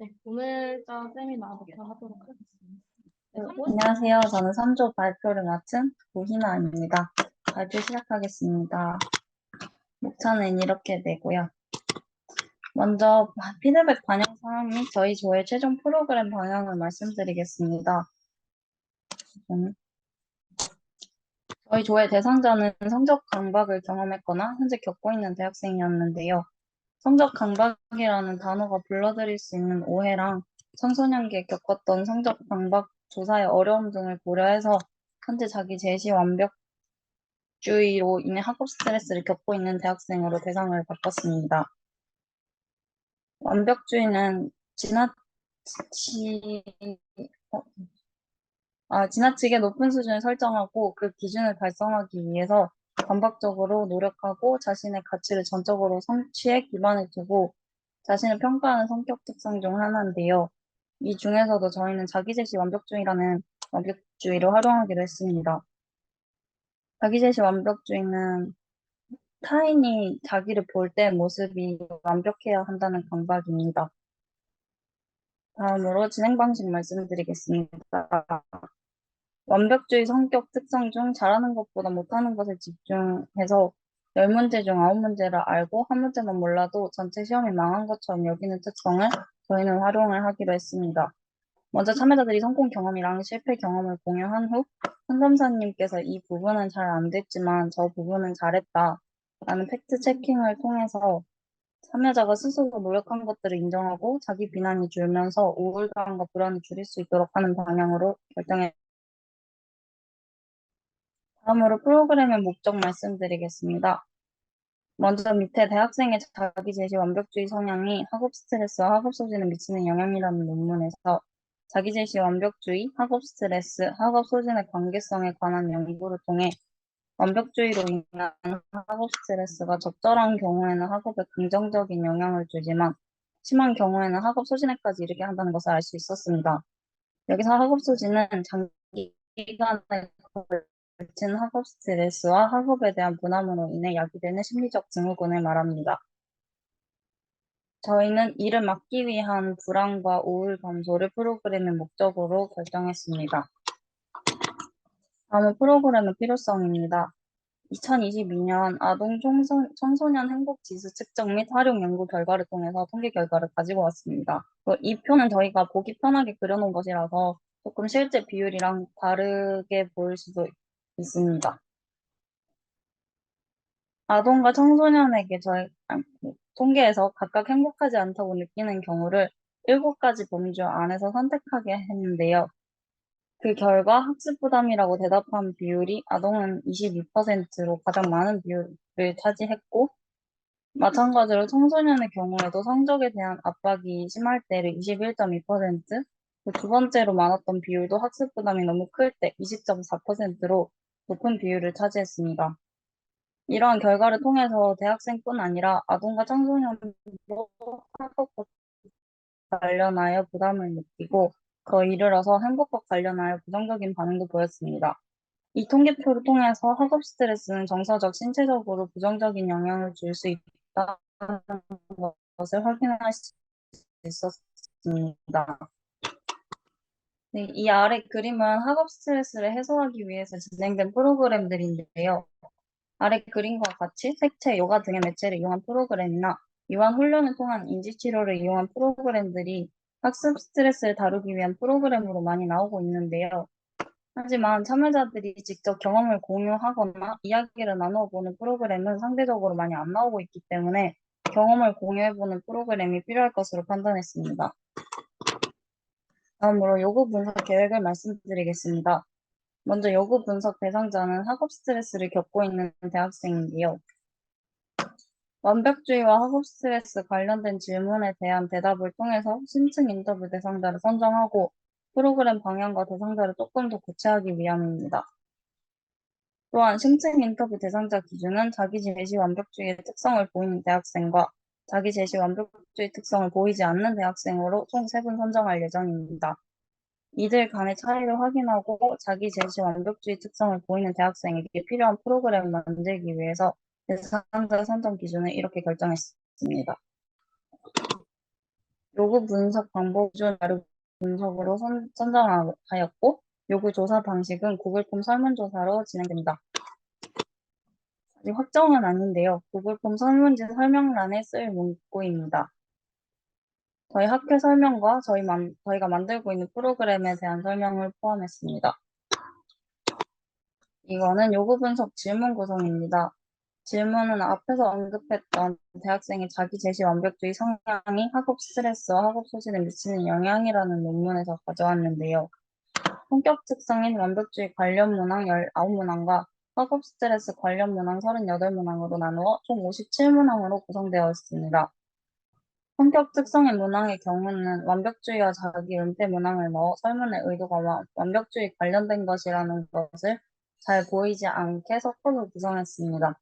네, 구매자 세미나부터 하도록 하겠습니다. 네, 안녕하세요. 저는 3조 발표를 맡은 고희나입니다. 발표 시작하겠습니다. 목차는 이렇게 되고요. 먼저 피드백 반영 사항 및 저희 조의 최종 프로그램 방향을 말씀드리겠습니다. 저희 조의 대상자는 성적 강박을 경험했거나 현재 겪고 있는 대학생이었는데요. 성적 강박이라는 단어가 불러들일 수 있는 오해랑 청소년기에 겪었던 성적 강박 조사의 어려움 등을 고려해서 현재 자기 제시 완벽주의로 인해 학업 스트레스를 겪고 있는 대학생으로 대상을 바꿨습니다. 완벽주의는 어, 지나치게 높은 수준을 설정하고 그 기준을 달성하기 위해서 반복적으로 노력하고 자신의 가치를 전적으로 성취에 기반을 두고 자신을 평가하는 성격 특성 중 하나인데요. 이 중에서도 저희는 자기제시 완벽주의라는 완벽주의를 활용하기로 했습니다. 자기제시 완벽주의는 타인이 자기를 볼 때 모습이 완벽해야 한다는 강박입니다. 다음으로 진행 방식 말씀드리겠습니다. 완벽주의 성격 특성 중 잘하는 것보다 못하는 것에 집중해서 10문제 중 9문제를 알고 한 문제만 몰라도 전체 시험이 망한 것처럼 여기는 특성을 저희는 활용을 하기로 했습니다. 먼저 참여자들이 성공 경험이랑 실패 경험을 공유한 후 상담사님께서 이 부분은 잘 안 됐지만 저 부분은 잘했다 라는 팩트 체킹을 통해서 참여자가 스스로 노력한 것들을 인정하고 자기 비난이 줄면서 우울감과 불안을 줄일 수 있도록 하는 방향으로 결정했습니다. 다음으로 프로그램의 목적 말씀드리겠습니다. 먼저 밑에 대학생의 자기 제시 완벽주의 성향이 학업 스트레스와 학업 소진에 미치는 영향이라는 논문에서 자기 제시 완벽주의, 학업 스트레스, 학업 소진의 관계성에 관한 연구를 통해 완벽주의로 인한 학업 스트레스가 적절한 경우에는 학업에 긍정적인 영향을 주지만 심한 경우에는 학업 소진에까지 이르게 한다는 것을 알 수 있었습니다. 여기서 학업 소진은 장기간에 걸친 학업 스트레스와 학업에 대한 부담으로 인해 야기되는 심리적 증후군을 말합니다. 저희는 이를 막기 위한 불안과 우울 감소를 프로그램의 목적으로 결정했습니다. 다음은 프로그램의 필요성입니다. 2022년 아동 청소년 행복지수 측정 및 활용 연구 결과를 통해서 통계 결과를 가지고 왔습니다. 이 표는 저희가 보기 편하게 그려놓은 것이라서 조금 실제 비율이랑 다르게 보일 수도 있습니다. 아동과 청소년에게 통계에서 각각 행복하지 않다고 느끼는 경우를 7가지 범주 안에서 선택하게 했는데요. 그 결과 학습 부담이라고 대답한 비율이 아동은 22%로 가장 많은 비율을 차지했고, 마찬가지로 청소년의 경우에도 성적에 대한 압박이 심할 때를 21.2%, 두 번째로 많았던 비율도 학습 부담이 너무 클 때 20.4%로 높은 비율을 차지했습니다. 이러한 결과를 통해서 대학생뿐 아니라 아동과 청소년도 학업과 관련하여 부담을 느끼고 더 이르러서 행복과 관련하여 부정적인 반응도 보였습니다. 이 통계표를 통해서 학업 스트레스는 정서적, 신체적으로 부정적인 영향을 줄 수 있다는 것을 확인할 수 있었습니다. 네, 이 아래 그림은 학업 스트레스를 해소하기 위해서 진행된 프로그램들인데요. 아래 그림과 같이 색채, 요가 등의 매체를 이용한 프로그램이나 이완 훈련을 통한 인지치료를 이용한 프로그램들이 학습 스트레스를 다루기 위한 프로그램으로 많이 나오고 있는데요. 하지만 참여자들이 직접 경험을 공유하거나 이야기를 나누어보는 프로그램은 상대적으로 많이 안 나오고 있기 때문에 경험을 공유해보는 프로그램이 필요할 것으로 판단했습니다. 다음으로 요구 분석 계획을 말씀드리겠습니다. 먼저 요구 분석 대상자는 학업 스트레스를 겪고 있는 대학생인데요. 완벽주의와 학업 스트레스 관련된 질문에 대한 대답을 통해서 심층 인터뷰 대상자를 선정하고 프로그램 방향과 대상자를 조금 더 구체하기 위함입니다. 또한 심층 인터뷰 대상자 기준은 자기 제시 완벽주의의 특성을 보이는 대학생과 자기 제시 완벽주의 특성을 보이지 않는 대학생으로 총 3분 선정할 예정입니다. 이들 간의 차이를 확인하고 자기 제시 완벽주의 특성을 보이는 대학생에게 필요한 프로그램을 만들기 위해서 대상자 선정 기준을 이렇게 결정했습니다. 요구 분석 방법 중 자료 분석으로 선정하였고, 요구 조사 방식은 구글 폼 설문조사로 진행됩니다. 아직 확정은 아닌데요. 구글 폼 설문지 설명란에 쓸 문구입니다. 저희 학회 설명과 저희가 만들고 있는 프로그램에 대한 설명을 포함했습니다. 이거는 요구 분석 질문 구성입니다. 질문은 앞에서 언급했던 대학생의 자기 제시 완벽주의 성향이 학업 스트레스와 학업 소진에 미치는 영향이라는 논문에서 가져왔는데요. 성격 특성인 완벽주의 관련 문항 19문항과 학업 스트레스 관련 문항 38문항으로 나누어 총 57문항으로 구성되어 있습니다. 성격 특성의 문항의 경우는 완벽주의와 자기 은폐 문항을 넣어 설문의 의도가 완벽주의 관련된 것이라는 것을 잘 보이지 않게 섞어서 구성했습니다.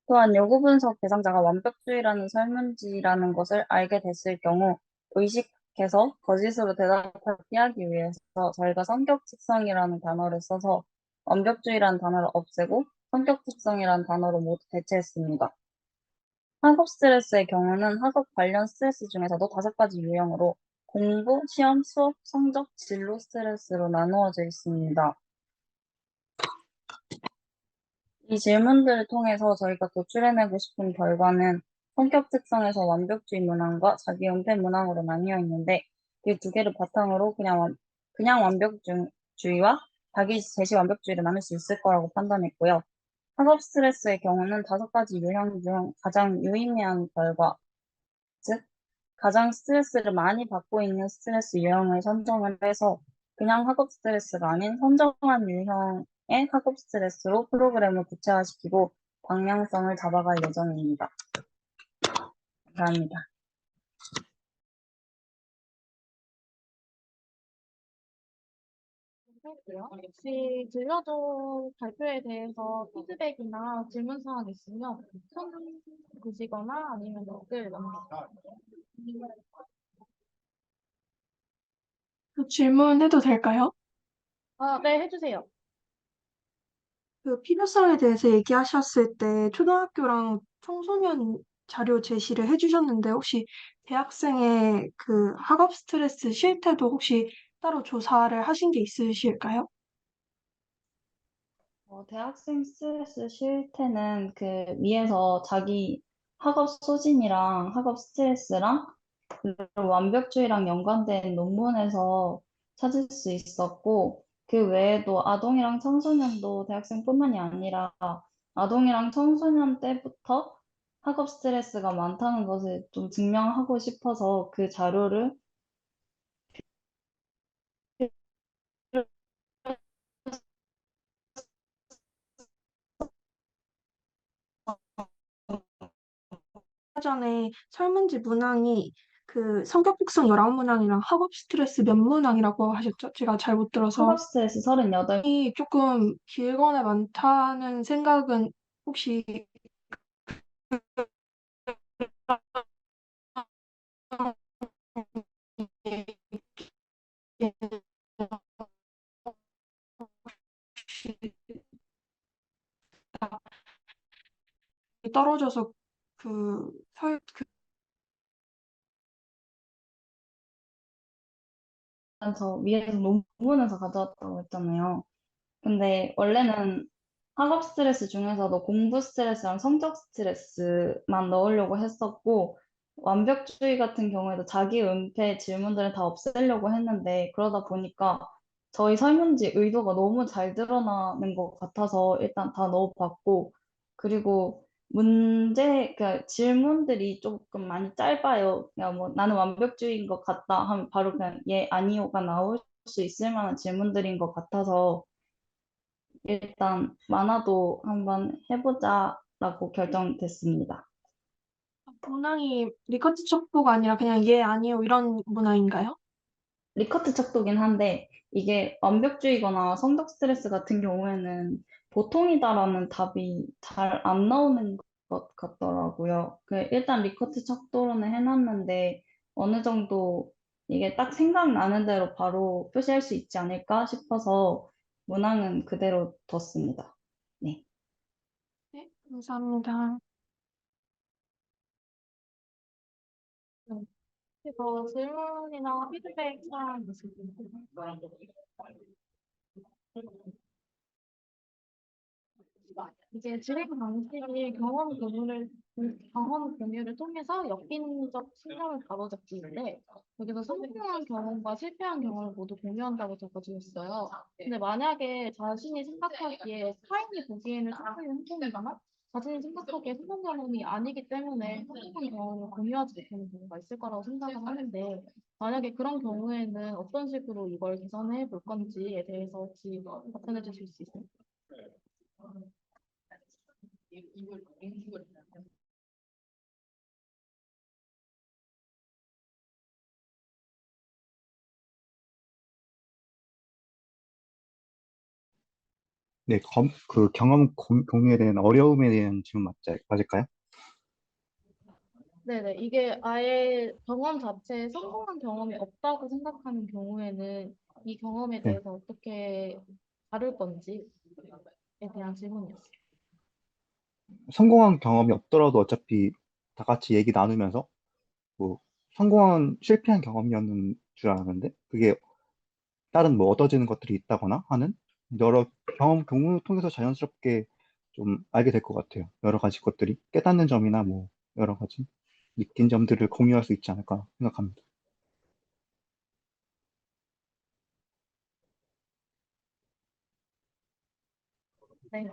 또한 요구 분석 대상자가 완벽주의라는 설문지라는 것을 알게 됐을 경우 의식해서 거짓으로 대답을 피하기 위해서 저희가 성격 특성이라는 단어를 써서 완벽주의라는 단어를 없애고 성격 특성이라는 단어로 모두 대체했습니다. 학업 스트레스의 경우는 학업 관련 스트레스 중에서도 5가지 유형으로 공부, 시험, 수업, 성적, 진로 스트레스로 나누어져 있습니다. 이 질문들을 통해서 저희가 도출해내고 싶은 결과는 성격 특성에서 완벽주의 문항과 자기 은폐 문항으로 나뉘어 있는데 이 두 개를 바탕으로 그냥 완벽주의와 자기 제시 완벽주의를 나눌 수 있을 거라고 판단했고요. 학업 스트레스의 경우는 5가지 유형 중 가장 유의미한 결과, 즉 가장 스트레스를 많이 받고 있는 스트레스 유형을 선정을 해서 그냥 학업 스트레스가 아닌 선정한 유형의 학업 스트레스로 프로그램을 구체화시키고 방향성을 잡아갈 예정입니다. 감사합니다. 할게요. 혹시 진로조 발표에 대해서 피드백이나 질문 사항 있으면 손 드시거나 아니면 댓글 남겨주세요. 질문해도 될까요? 네, 해주세요. 그 필요성에 대해서 얘기하셨을 때 초등학교랑 청소년 자료 제시를 해주셨는데 혹시 대학생의 그 학업 스트레스 쉴 때도 혹시 따로 조사를 하신 게 있으실까요? 대학생 스트레스 쉴 때는 그 위에서 자기 학업 소진이랑 학업 스트레스랑 그리고 완벽주의랑 연관된 논문에서 찾을 수 있었고, 그 외에도 아동이랑 청소년도 대학생뿐만이 아니라 아동이랑 청소년 때부터 학업 스트레스가 많다는 것을 좀 증명하고 싶어서 그 자료를 전에 설문지 문항이 그 성격 특성 19문항이랑 학업 스트레스 몇 문항이라고 하셨죠? 제가 잘 못 들어서 학업 스트레스 38, 이 조금 길거나 많다는 생각은 혹시 떨어져서 그 저 위에서 논문에서 가져왔다고 했잖아요. 근데 원래는 학업 스트레스 중에서도 공부 스트레스랑 성적 스트레스만 넣으려고 했었고, 완벽주의 같은 경우에도 자기 은폐 질문들을 다 없애려고 했는데, 그러다 보니까 저희 설문지 의도가 너무 잘 드러나는 것 같아서 일단 다 넣어봤고, 그리고 그 질문들이 조금 많이 짧아요. 그냥 뭐 나는 완벽주의인 것 같다 하면 바로 그냥 예, 아니요가 나올 수 있을 만한 질문들인 것 같아서 일단 만화도 한번 해보자라고 결정됐습니다. 문항이 리커트 척도가 아니라 그냥 예, 아니요 이런 문항인가요? 리커트 척도긴 한데 이게 완벽주의거나 성적 스트레스 같은 경우에는 보통이다라는 답이 잘 안 나오는 것 같더라고요. 일단 리커트 척도로는 해놨는데 어느 정도 이게 딱 생각나는 대로 바로 표시할 수 있지 않을까 싶어서 문항은 그대로 뒀습니다. 네. 네, 감사합니다. 더 질문이나 피드백 사항 있으신가요? 이제 진행 방식이 경험 공유를 통해서 역빈적 신념을 바로잡기인데, 여기서 성공한 경험과 실패한 경험을 모두 공유한다고 적어주셨어요. 근데 만약에 자신이 생각하기에 타인이 보기에는 충분히 성공이지만 자신이 생각하기에 성공 경험이 아니기 때문에 성공한 경험을 공유하지 못하는 경우가 있을 거라고 생각을 하는데, 만약에 그런 경우에는 어떤 식으로 이걸 개선해 볼 건지에 대해서 혹시 답변해 주실 수 있어요? 네, 그 경험 공유에 대한 어려움에 대한 질문 맞을까요? 네네. 이게 아예 경험 자체에 성공한 경험이 없다고 생각하는 경우에는 이 경험에 네. 대해서 어떻게 다룰 건지에 대한 질문이었어요. 성공한 경험이 없더라도 어차피 다 같이 얘기 나누면서 뭐 성공한 실패한 경험이었는 줄 알았는데 그게 다른 뭐 얻어지는 것들이 있다거나 하는 여러 경험 경험을 통해서 자연스럽게 좀 알게 될 것 같아요. 여러 가지 것들이 깨닫는 점이나 뭐 여러 가지 느낀 점들을 공유할 수 있지 않을까 생각합니다. 네.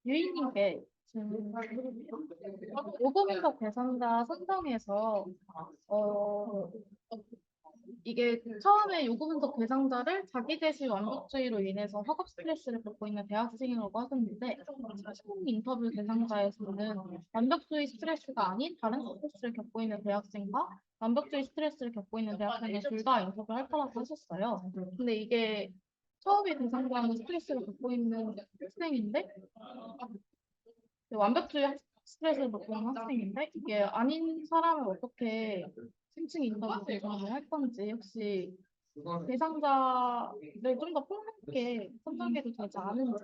유인님께 요금속 대상자 선정에서 어, 이게 처음에 요구 분석 대상자를 자기 제시 완벽주의로 인해서 학업 스트레스를 겪고 있는 대학생이라고 하셨는데 사실 인터뷰 대상자에서는 완벽주의 스트레스가 아닌 다른 스트레스를 겪고 있는 대학생과 완벽주의 스트레스를 겪고 있는 대학생이 둘 다 인터뷰를 할 거라고 하셨어요. 근데 이게 처음에 대상자는 스트레스를 겪고 있는 학생인데 완벽주의 스트레스를 겪고 있는 학생인데 이게 아닌 사람을 어떻게 심층 인터뷰 대상을 할 건지 혹시 대상자를 좀 더 폭넓게 선정해도 되지 않은지.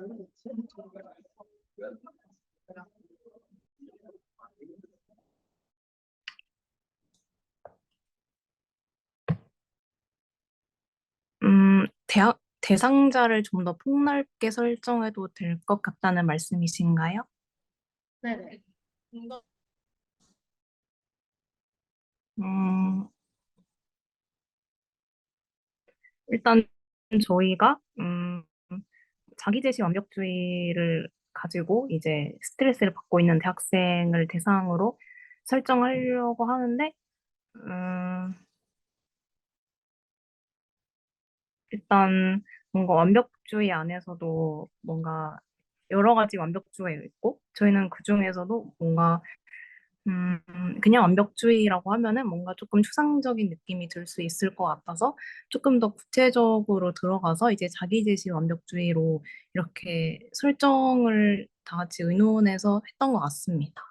대상자를 좀 더 폭넓게 설정해도 될 것 같다는 말씀이신가요? 네네. 음, 일단 저희가 자기 제시 완벽주의를 가지고 이제 스트레스를 받고 있는 대학생을 대상으로 설정하려고 하는데, 음, 일단 뭔가 완벽주의 안에서도 뭔가 여러 가지 완벽주의가 있고, 저희는 그 중에서도 뭔가 음, 그냥 완벽주의라고 하면은 뭔가 조금 추상적인 느낌이 들 수 있을 것 같아서 조금 더 구체적으로 들어가서 이제 자기 제시 완벽주의로 이렇게 설정을 다 같이 의논해서 했던 것 같습니다.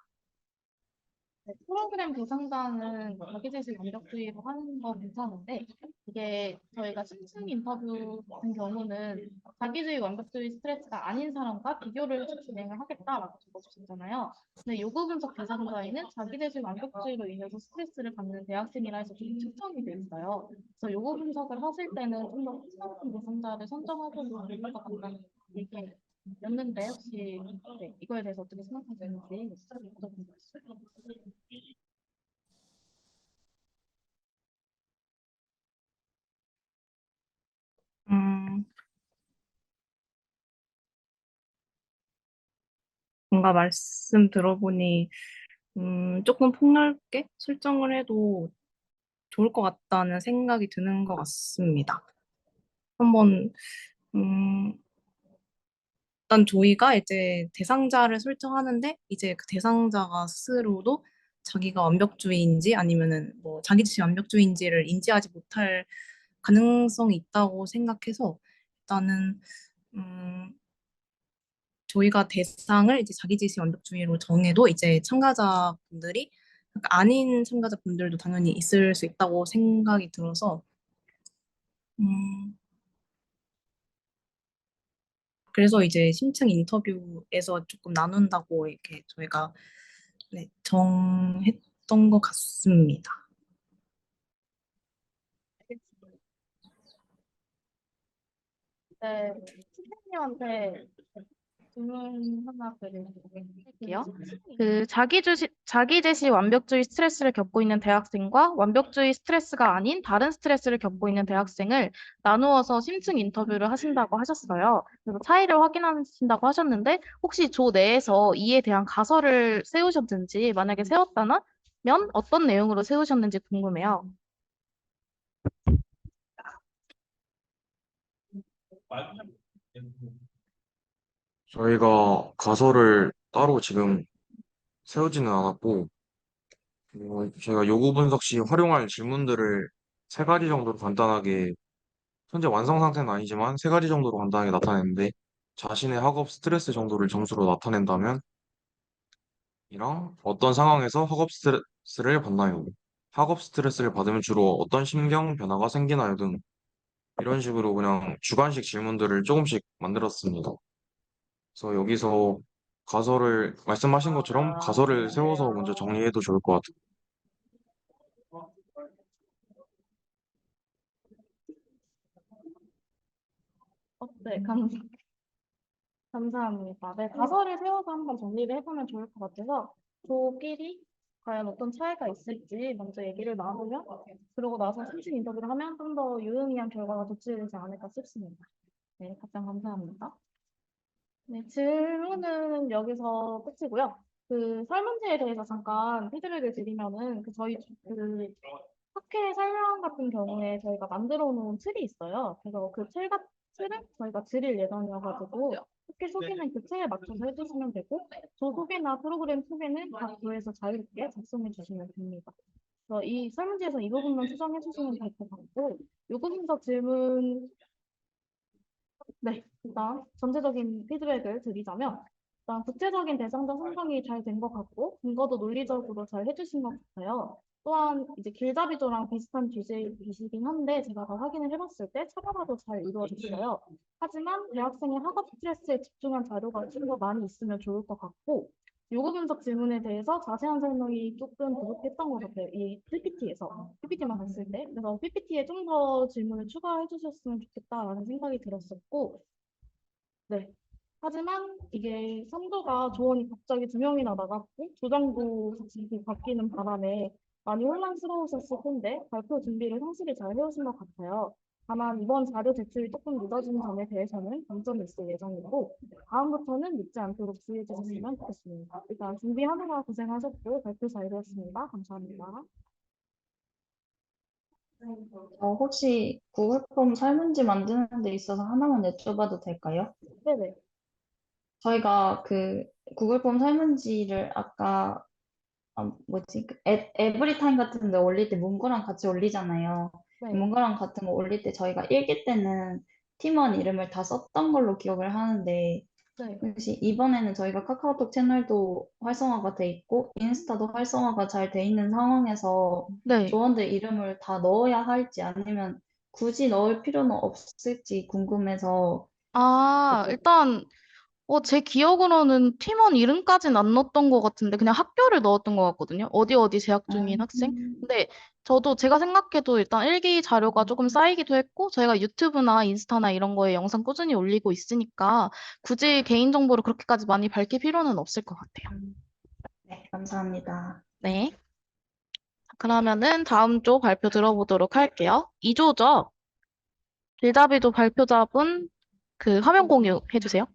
네, 프로그램 대상자는 자기 제시 완벽주의로 하는 거 괜찮은데 이게 저희가 심층 인터뷰 같은 경우는 자기주의 완벽주의 스트레스가 아닌 사람과 비교를 해서 진행을 하겠다라고 적어주셨잖아요. 근데 요구 분석 대상자에는 자기 제시 완벽주의로 인해서 스트레스를 받는 대학생이라 해서 좀 측정이 돼 있어요. 그래서 요구 분석을 하실 때는 좀 더 폭넓은 대상자를 선정하셔도 될 것 같다는 얘기였는데 혹시 네, 이거에 대해서 어떻게 생각하시는지 여쭤보겠습니다. 음, 뭔가 말씀 들어보니 조금 폭넓게 설정을 해도 좋을 것 같다는 생각이 드는 것 같습니다. 한번 음, 일단 저희가 이제 대상자를 설정하는데 이제 그 대상자가 스스로도 자기가 완벽주의인지 아니면은 뭐 자기 자신 완벽주의인지를 인지하지 못할 가능성이 있다고 생각해서 일단은 음, 저희가 대상을 이제 자기 자신 완벽주의로 정해도 이제 참가자분들이 아닌 참가자분들도 당연히 있을 수 있다고 생각이 들어서 음, 그래서 이제 심층 인터뷰에서 조금 나눈다고 이렇게 저희가 네, 정했던 것 같습니다. 네, 선생님한테 질문 하나 드릴게요. 그 자기 제시 완벽주의 스트레스를 겪고 있는 대학생과 완벽주의 스트레스가 아닌 다른 스트레스를 겪고 있는 대학생을 나누어서 심층 인터뷰를 하신다고 하셨어요. 그래서 차이를 확인하신다고 하셨는데 혹시 조 내에서 이에 대한 가설을 세우셨는지 만약에 세웠다면 어떤 내용으로 세우셨는지 궁금해요. 저희가 가설을 따로 지금 세우지는 않았고, 저희가 요구 분석 시 활용할 질문들을 세 가지 정도로 간단하게, 현재 완성 상태는 아니지만 세 가지 정도로 간단하게 나타냈는데, 자신의 학업 스트레스 정도를 점수로 나타낸다면, 이랑 어떤 상황에서 학업 스트레스를 받나요? 학업 스트레스를 받으면 주로 어떤 심경 변화가 생기나요? 등 이런 식으로 그냥 주관식 질문들을 조금씩 만들었습니다. 그래서 여기서 가설을 말씀하신 것처럼 가설을 세워서 먼저 정리해도 좋을 것 같아요. 네, 감사합니다. 네, 가설을 세워서 한번 정리를 해보면 좋을 것 같아서 조끼리 과연 어떤 차이가 있을지 먼저 얘기를 나누면 그러고 나서 심층 인터뷰를 하면 좀 더 유의미한 결과가 도출되지 않을까 싶습니다. 네, 답변 감사합니다. 네, 질문은 여기서 끝이고요. 그 설문지에 대해서 잠깐 피드백을 드리면은 저희 학회 설명 같은 경우에 저희가 만들어 놓은 틀이 있어요. 그래서 틀을 저희가 드릴 예정이어가지고 학회 소개는 그 틀에 맞춰서 해주시면 되고 조 소개나 프로그램 소개는 각 조에서 자유롭게 작성해 주시면 됩니다. 그래서 이 설문지에서 이 부분만 수정해 주시면 될 것 같고 요구 분석 질문 네, 일단 전체적인 피드백을 드리자면 일단 구체적인 대상자 선정이 잘 된 것 같고 근거도 논리적으로 잘 해주신 것 같아요. 또한 이제 길잡이조랑 비슷한 주제이시긴 한데 제가 다 확인을 해봤을 때 차별화도 잘 이루어졌어요. 하지만 대학생의 학업 스트레스에 집중한 자료가 좀 더 많이 있으면 좋을 것 같고 요구 분석 질문에 대해서 자세한 설명이 조금 부족했던 것 같아요. 이 PPT만 봤을 때. 그래서 PPT에 좀 더 질문을 추가해 주셨으면 좋겠다라는 생각이 들었었고, 네. 하지만 이게 3조가 조원이 갑자기 2명이나 나갔고, 조장도 같이 바뀌는 바람에 많이 혼란스러우셨을 텐데, 발표 준비를 성실히 잘 해오신 것 같아요. 다만 이번 자료 제출이 조금 늦어진 점에 대해서는 감점이 있을 예정이고, 다음부터는 늦지 않도록 주의해 주셨으면 좋겠습니다. 일단 준비하느라 고생하셨고, 발표 잘 되었습니다. 감사합니다. 혹시 구글 폼 설문지 만드는 데 있어서 하나만 여쭤봐도 될까요? 네네. 저희가 그 구글 폼 설문지를 아까 에브리타임 같은 데 올릴 때 문구랑 같이 올리잖아요. 네. 문구랑 같은 거 올릴 때 저희가 일기 때는 팀원 이름을 다 썼던 걸로 기억을 하는데 네. 혹시 이번에는 저희가 카카오톡 채널도 활성화가 돼 있고 인스타도 활성화가 잘 돼 있는 상황에서 네. 조원들 이름을 다 넣어야 할지 아니면 굳이 넣을 필요는 없을지 궁금해서 여쭤 일단 제 기억으로는 팀원 이름까지는 안 넣었던 것 같은데 그냥 학교를 넣었던 것 같거든요. 어디 어디 재학 중인 학생. 근데 저도 제가 생각해도 일단 일기 자료가 조금 쌓이기도 했고 저희가 유튜브나 인스타나 이런 거에 영상 꾸준히 올리고 있으니까 굳이 개인정보를 그렇게까지 많이 밝힐 필요는 없을 것 같아요. 네, 감사합니다. 네. 그러면은 다음 조 발표 들어보도록 할게요. 2조죠. 길다비조 발표자분 화면 공유 해주세요.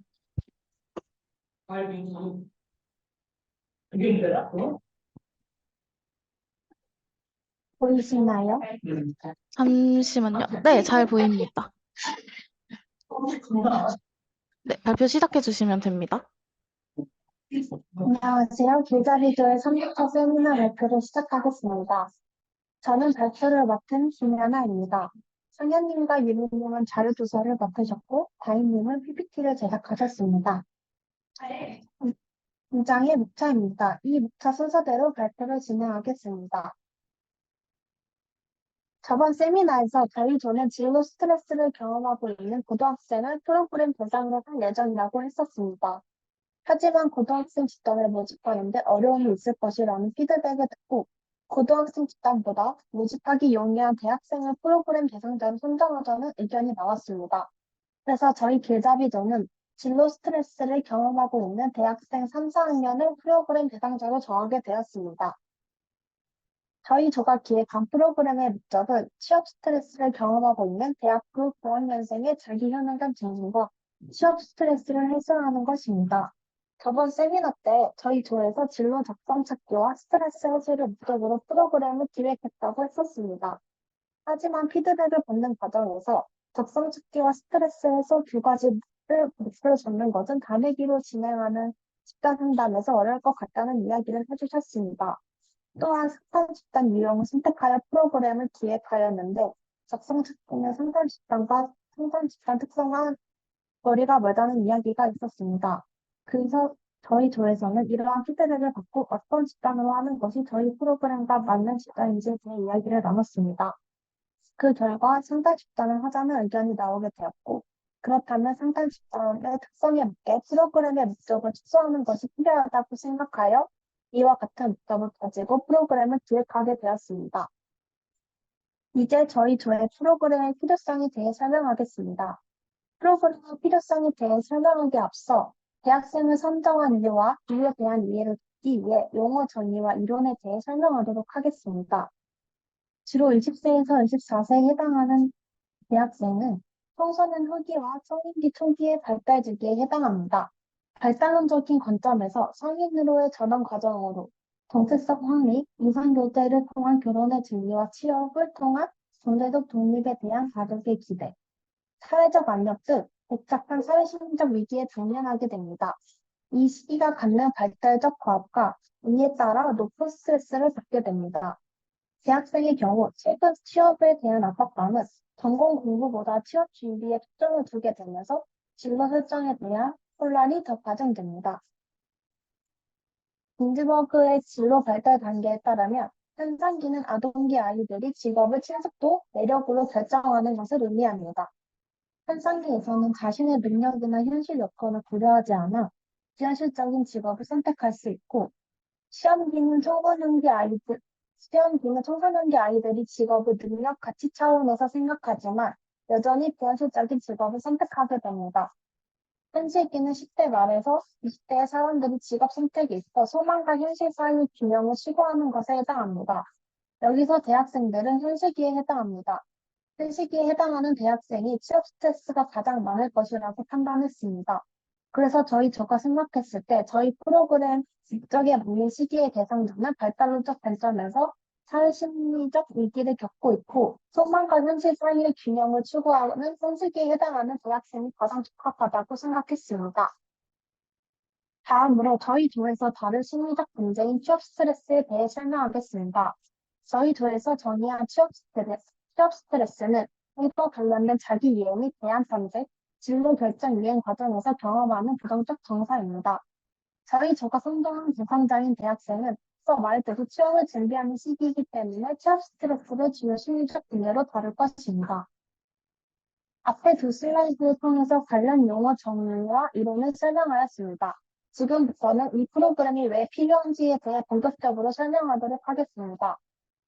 보이시나요? 잠시만요. 네, 잘 보입니다. 네, 발표 시작해 주시면 됩니다. 안녕하세요. 길잡이조의 3부터 세미나 발표를 시작하겠습니다. 저는 발표를 맡은 김연아입니다. 성현님과 유리님은 자료 조사를 맡으셨고, 다인님은 PPT를 제작하셨습니다. 굉장히 목차입니다. 이 목차 순서대로 발표를 진행하겠습니다. 저번 세미나에서 저희 조는 진로 스트레스를 경험하고 있는 고등학생을 프로그램 대상으로 할 예정이라고 했었습니다. 하지만 고등학생 집단을 모집하는데 어려움이 있을 것이라는 피드백을 듣고 고등학생 집단보다 모집하기 용이한 대학생을 프로그램 대상자로 선정하자는 의견이 나왔습니다. 그래서 저희 길잡이조는 진로 스트레스를 경험하고 있는 대학생 3, 4학년을 프로그램 대상자로 정하게 되었습니다. 저희 조가 기획한 프로그램의 목적은 취업 스트레스를 경험하고 있는 대학교 고학년생의 자기 현황감 증진과 취업 스트레스를 해소하는 것입니다. 저번 세미나 때 저희 조에서 진로 적성 찾기와 스트레스 해소를 목적으로 프로그램을 기획했다고 했었습니다. 하지만 피드백을 받는 과정에서 적성 찾기와 스트레스 해소 두 가지를 목표로 잡는 것은 다내기로 진행하는 집단 상담에서 어려울 것 같다는 이야기를 해주셨습니다. 또한 상담 집단 유형을 선택하여 프로그램을 기획하였는데 적성 찾기는 상담 집단과 상담 집단 특성과 거리가 멀다는 이야기가 있었습니다. 그래서 저희 조에서는 이러한 피드백을 받고 어떤 집단으로 하는 것이 저희 프로그램과 맞는 집단인지에 대해 이야기를 나눴습니다. 그 결과 상담 집단을 하자는 의견이 나오게 되었고, 그렇다면 상담 집단의 특성에 맞게 프로그램의 목적을 축소하는 것이 필요하다고 생각하여 이와 같은 목적을 가지고 프로그램을 기획하게 되었습니다. 이제 저희 조의 프로그램의 필요성에 대해 설명하겠습니다. 프로그램의 필요성에 대해 설명하기에 앞서 대학생을 선정한 이유와 이유에 대한 이해를 돕기 위해 용어 정의와 이론에 대해 설명하도록 하겠습니다. 주로 20세에서 24세에 해당하는 대학생은 청소년 후기와 성인기 초기의 발달 주기에 해당합니다. 발달론적인 관점에서 성인으로의 전환 과정으로 정체성 확립, 이상교제를 통한 결혼의 진리와 취업을 통한 경제적 독립에 대한 가족의 기대, 사회적 압력 등 복잡한 사회심리적 위기에直면하게 됩니다. 이 시기가 갖는 발달적 과업과 이에 따라 높은 스트레스를 받게 됩니다. 대학생의 경우 최근 취업에 대한 압박감은 전공 공부보다 취업 준비에 초점을 두게 되면서 진로 설정에 대한 혼란이 더 과장됩니다. 빈즈버그의 진로 발달 단계에 따르면 현장기는 아동기 아이들이 직업을 친숙도, 매력으로 결정하는 것을 의미합니다. 현상기에서는 자신의 능력이나 현실 여건을 고려하지 않아 비현실적인 직업을 선택할 수 있고, 시험기는 청소년기 아이들이 직업을 능력, 가치 차원에서 생각하지만 여전히 비현실적인 직업을 선택하게 됩니다. 현실기는 10대 말에서 20대의 사람들이 직업 선택에 있어 소망과 현실 사이의 균형을 추구하는 것에 해당합니다. 여기서 대학생들은 현실기에 해당합니다. 현실기에 해당하는 대학생이 취업 스트레스가 가장 많을 것이라고 판단했습니다. 그래서 저희 조가 생각했을 때 저희 프로그램 목적에 맞는 시기의 대상자는 발달론적 관점에서 사회심리적 위기를 겪고 있고 소망과 현실 사이의 균형을 추구하는 현실기에 해당하는 대학생이 가장 적합하다고 생각했습니다. 다음으로 저희 조에서 다른 심리적 문제인 취업 스트레스에 대해 설명하겠습니다. 저희 조에서 정의한 취업 스트레스는 일과 관련된 자기 이해 및 대안 탐색, 진로 결정 이행 과정에서 경험하는 부정적 정사입니다. 저희 조가 선정한 대상자인 대학생은 앞서 말했듯이 취업을 준비하는 시기이기 때문에 취업 스트레스를 주요 심리적 분야로 다룰 것입니다. 앞에 두 슬라이드를 통해서 관련 용어 정의와 이론을 설명하였습니다. 지금부터는 이 프로그램이 왜 필요한지에 대해 본격적으로 설명하도록 하겠습니다.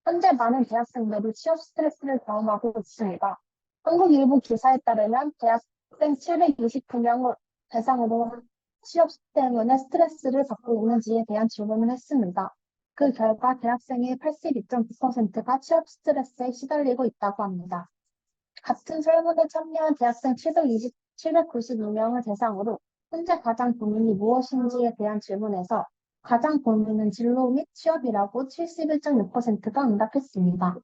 현재 많은 대학생들이 취업 스트레스를 경험하고 있습니다. 한국일보 기사에 따르면 대학생 729명을 대상으로 취업 때문에 스트레스를 받고 있는지에 대한 질문을 했습니다. 그 결과 대학생의 82.9%가 취업 스트레스에 시달리고 있다고 합니다. 같은 설문에 참여한 대학생 792명을 대상으로 현재 가장 고민이 무엇인지에 대한 질문에서 가장 고민은 진로 및 취업이라고 71.6%가 응답했습니다.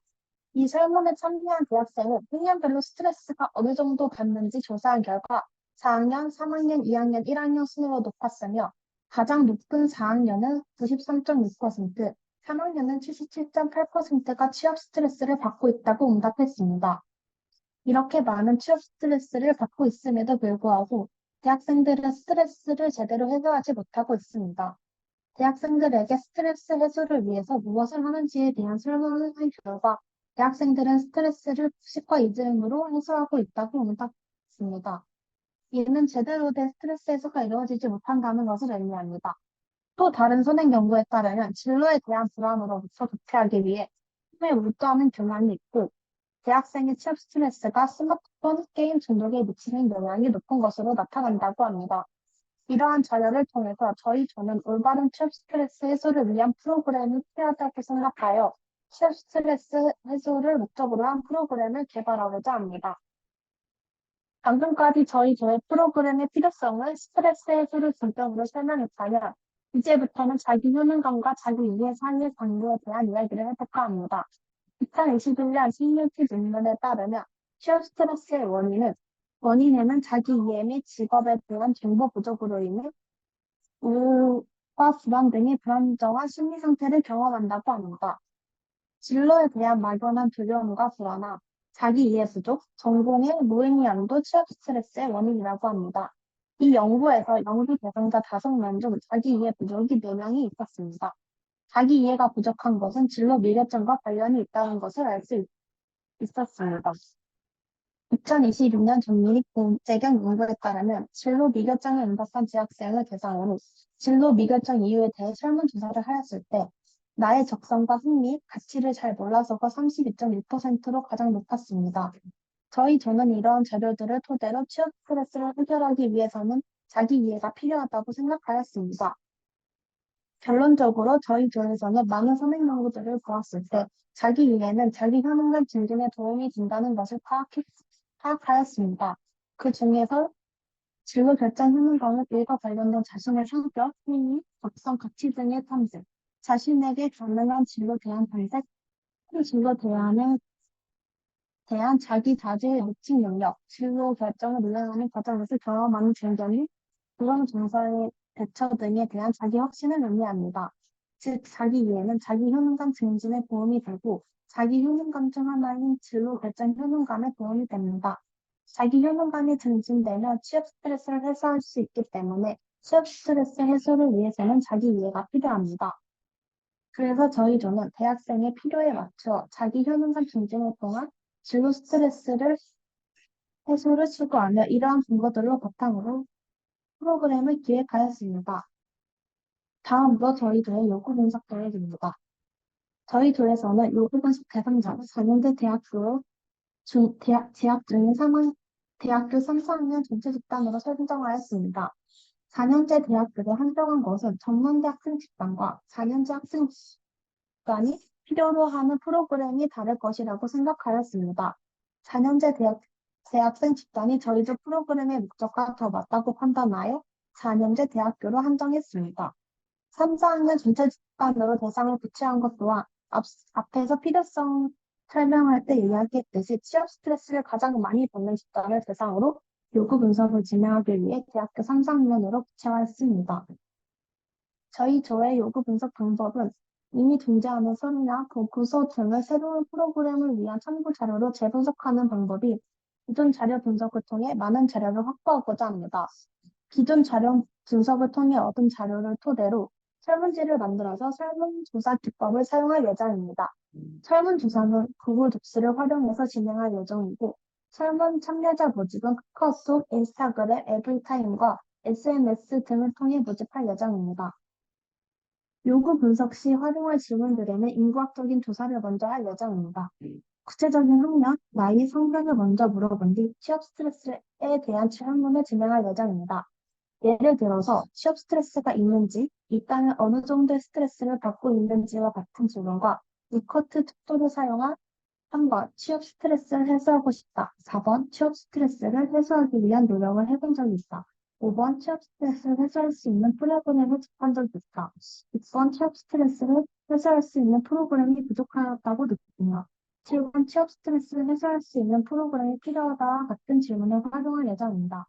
이 설문에 참여한 대학생은 학년별로 스트레스가 어느 정도 받는지 조사한 결과 4학년, 3학년, 2학년, 1학년 순으로 높았으며 가장 높은 4학년은 93.6%, 3학년은 77.8%가 취업 스트레스를 받고 있다고 응답했습니다. 이렇게 많은 취업 스트레스를 받고 있음에도 불구하고 대학생들은 스트레스를 제대로 해소하지 못하고 있습니다. 대학생들에게 스트레스 해소를 위해서 무엇을 하는지에 대한 설문을 한 결과 대학생들은 스트레스를 90과 이즈음으로 해소하고 있다고 응답했습니다. 이는 제대로 된 스트레스 해소가 이루어지지 못한다는 것을 의미합니다. 또 다른 선행 연구에 따르면 진로에 대한 불안으로부터 도피하기 위해 꿈에 몰두하는 경향이 있고 대학생의 취업 스트레스가 스마트폰 게임 중독에 미치는 영향이 높은 것으로 나타난다고 합니다. 이러한 자료를 통해서 저희 조는 올바른 취업 스트레스 해소를 위한 프로그램이 필요하다고 생각하여 취업 스트레스 해소를 목적으로 한 프로그램을 개발하고자 합니다. 방금까지 저희 조의 프로그램의 필요성을 스트레스 해소를 중점으로 설명했다면 이제부터는 자기 효능감과 자기 이해 사이의 관계에 대한 이야기를 해볼까 합니다. 2021년 신유티 논문에 따르면 취업 스트레스의 원인에는 자기 이해 및 직업에 대한 정보 부족으로 인해 우울과 불안 등의 불안정한 심리 상태를 경험한다고 합니다. 진로에 대한 막연한 두려움과 불안함, 자기 이해 부족, 전공의 무의미함도 취업 스트레스의 원인이라고 합니다. 이 연구에서 연구 대상자 5명 중 자기 이해 부족이 4명이 있었습니다. 자기 이해가 부족한 것은 진로 미결점과 관련이 있다는 것을 알 수 있었습니다. 2026년 전문의 재경 연구에 따르면 진로 미결점을 응답한 재학생을 대상으로 진로 미결점 이유에 대해 설문조사를 하였을 때 나의 적성과 흥미, 가치를 잘 몰라서가 32.1%로 가장 높았습니다. 저희 조는 이러한 자료들을 토대로 취업 스트레스를 해결하기 위해서는 자기 이해가 필요하다고 생각하였습니다. 결론적으로 저희 조에서는 많은 선행 연구들을 보았을 때 자기 이해는 자기 효능감 증진에 도움이 된다는 것을 파악하였습니다. 그 중에서 진로 결정 효능감은 일과 관련된 자신의 성격, 흥미, 적성, 가치 등의 탐색, 자신에게 가능한 진로 대안 탐색, 진로 대한 자기 자질의 미친 능력, 진로 결정을 이행하는 과정에서 경험하는 증점이 그런 정서의 대처 등에 대한 자기 확신을 의미합니다. 즉, 자기 이해는 자기 효능감 증진에 도움이 되고, 자기 효능감 중 하나인 진로 결정 효능감에 도움이 됩니다. 자기 효능감이 증진되면 취업 스트레스를 해소할 수 있기 때문에 취업 스트레스 해소를 위해서는 자기 이해가 필요합니다. 그래서 저희 조는 대학생의 필요에 맞춰 자기 효능감 증진을 통한 진로 스트레스를 해소를 추구하며 이러한 근거들로 바탕으로 프로그램을 기획하였습니다. 다음으로 저희 조의 요구 분석 계획입니다. 저희 조에서는 요구 분석 대상자를 4년제 재학 중인 대학교 3, 4학년 전체 집단으로 설정하였습니다. 4년제 대학교를 한정한 것은 전문대 학생 집단과 4년제 학생 집단이 필요로 하는 프로그램이 다를 것이라고 생각하였습니다. 4년제 대학생 집단이 저희 조 프로그램의 목적과 더 맞다고 판단하여 4년제 대학교로 한정했습니다. 3, 4학년 전체 집단으로 대상을 구체한 것 또한 앞에서 필요성 설명할 때 이야기했듯이 취업 스트레스를 가장 많이 받는 집단을 대상으로 요구 분석을 진행하기 위해 대학교 3, 4학년으로 구체화했습니다. 저희 조의 요구 분석 방법은 이미 존재하는 서류나 보고서 등을 새로운 프로그램을 위한 참고 자료로 재분석하는 방법이 기존 자료 분석을 통해 많은 자료를 확보하고자 합니다. 기존 자료 분석을 통해 얻은 자료를 토대로 설문지를 만들어서 설문조사 기법을 사용할 예정입니다. 설문조사는 구글 독스를 활용해서 진행할 예정이고 설문 참여자 모집은 카카오톡, 인스타그램, 에브리타임과 SNS 등을 통해 모집할 예정입니다. 요구 분석 시 활용할 질문들에는 인과학적인 조사를 먼저 할 예정입니다. 구체적인 학년, 나이, 성별을 먼저 물어본 뒤 취업 스트레스에 대한 질문을 진행할 예정입니다. 예를 들어서 취업 스트레스가 있는지, 있다면 어느 정도의 스트레스를 받고 있는지와 같은 질문과 리커트 툭도를 사용한 3번 취업 스트레스를 해소하고 싶다. 4번 취업 스트레스를 해소하기 위한 노력을 해본 적이 있다. 5번 취업 스트레스를 해소할 수 있는 프로그램을 접한 적이 있다. 6번 취업 스트레스를 해소할 수 있는 프로그램이 부족하다고 느끼며 7번 취업 스트레스를 해소할 수 있는 프로그램이 필요하다와 같은 질문을 활용할 예정입니다.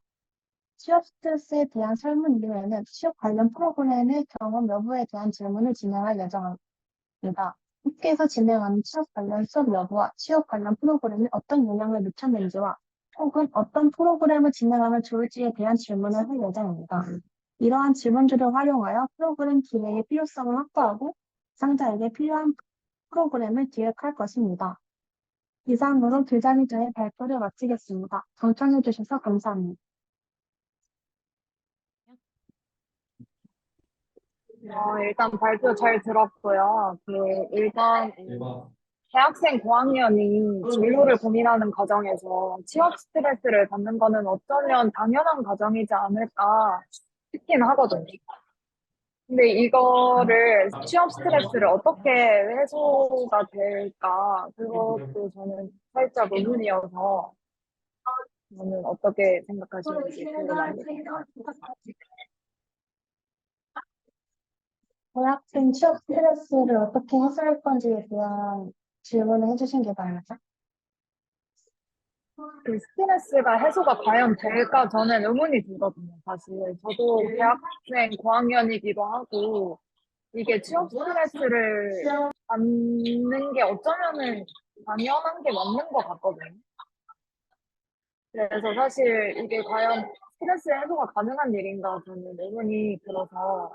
취업 스트레스에 대한 설문 이후에는 취업 관련 프로그램의 경험 여부에 대한 질문을 진행할 예정입니다. 학교에서 진행하는 취업 관련 수업 여부와 취업 관련 프로그램이 어떤 영향을 미쳤는지와 혹은 어떤 프로그램을 진행하면 좋을지에 대한 질문을 할 예정입니다. 이러한 질문들을 활용하여 프로그램 기획의 필요성을 확보하고 대상자에게 필요한 프로그램을 기획할 것입니다. 이상으로 교장위저의 발표를 마치겠습니다. 경청해주셔서 감사합니다. 일단 발표 잘 들었고요. 일단 대학생 고학년이 진로를 고민하는 과정에서 취업 스트레스를 받는 거는 어쩌면 당연한 과정이지 않을까 싶긴 하거든요. 근데 이거를 취업 스트레스를 어떻게 해소가 될까? 그것도 저는 살짝 의문이어서 저는 어떻게 생각하시는지 궁금합니다. 대학생 취업 스트레스를 어떻게 해소할 건지에 대한 질문을 해주신 게 맞나요? 그 스트레스가 해소가 과연 될까 저는 의문이 들거든요, 사실. 저도 대학생 고학년이기도 하고, 이게 취업 스트레스를 받는 게 어쩌면은 당연한 게 맞는 것 같거든요. 그래서 사실 이게 과연 스트레스 해소가 가능한 일인가 저는 의문이 들어서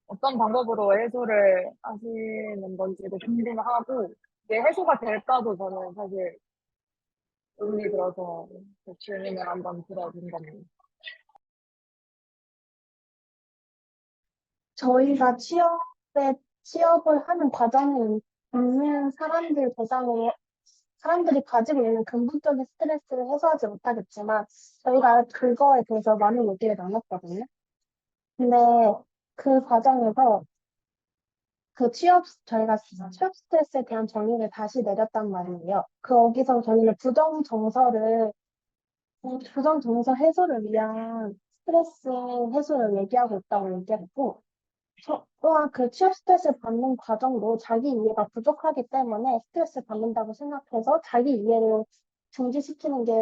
어떤 방법으로 해소를 하시는 건지도 궁금하고, 이게 해소가 될까도 저는 사실 의문이 들어서 그 질문을 한번 드려본 겁니다. 저희가 취업을 하는 과정에 있는 사람들 대상으로 사람들이 가지고 있는 근본적인 스트레스를 해소하지 못하겠지만 저희가 그거에 대해서 많은 얘기를 나눴거든요. 근데 그 과정에서 저희가 취업 스트레스에 대한 정의를 다시 내렸단 말이에요. 거기서 저희는 부정 정서 해소를 위한 스트레스 해소를 얘기하고 있다고 얘기했고, 또한 그 취업 스트레스 받는 과정도 자기 이해가 부족하기 때문에 스트레스 받는다고 생각해서 자기 이해를 중지시키는 게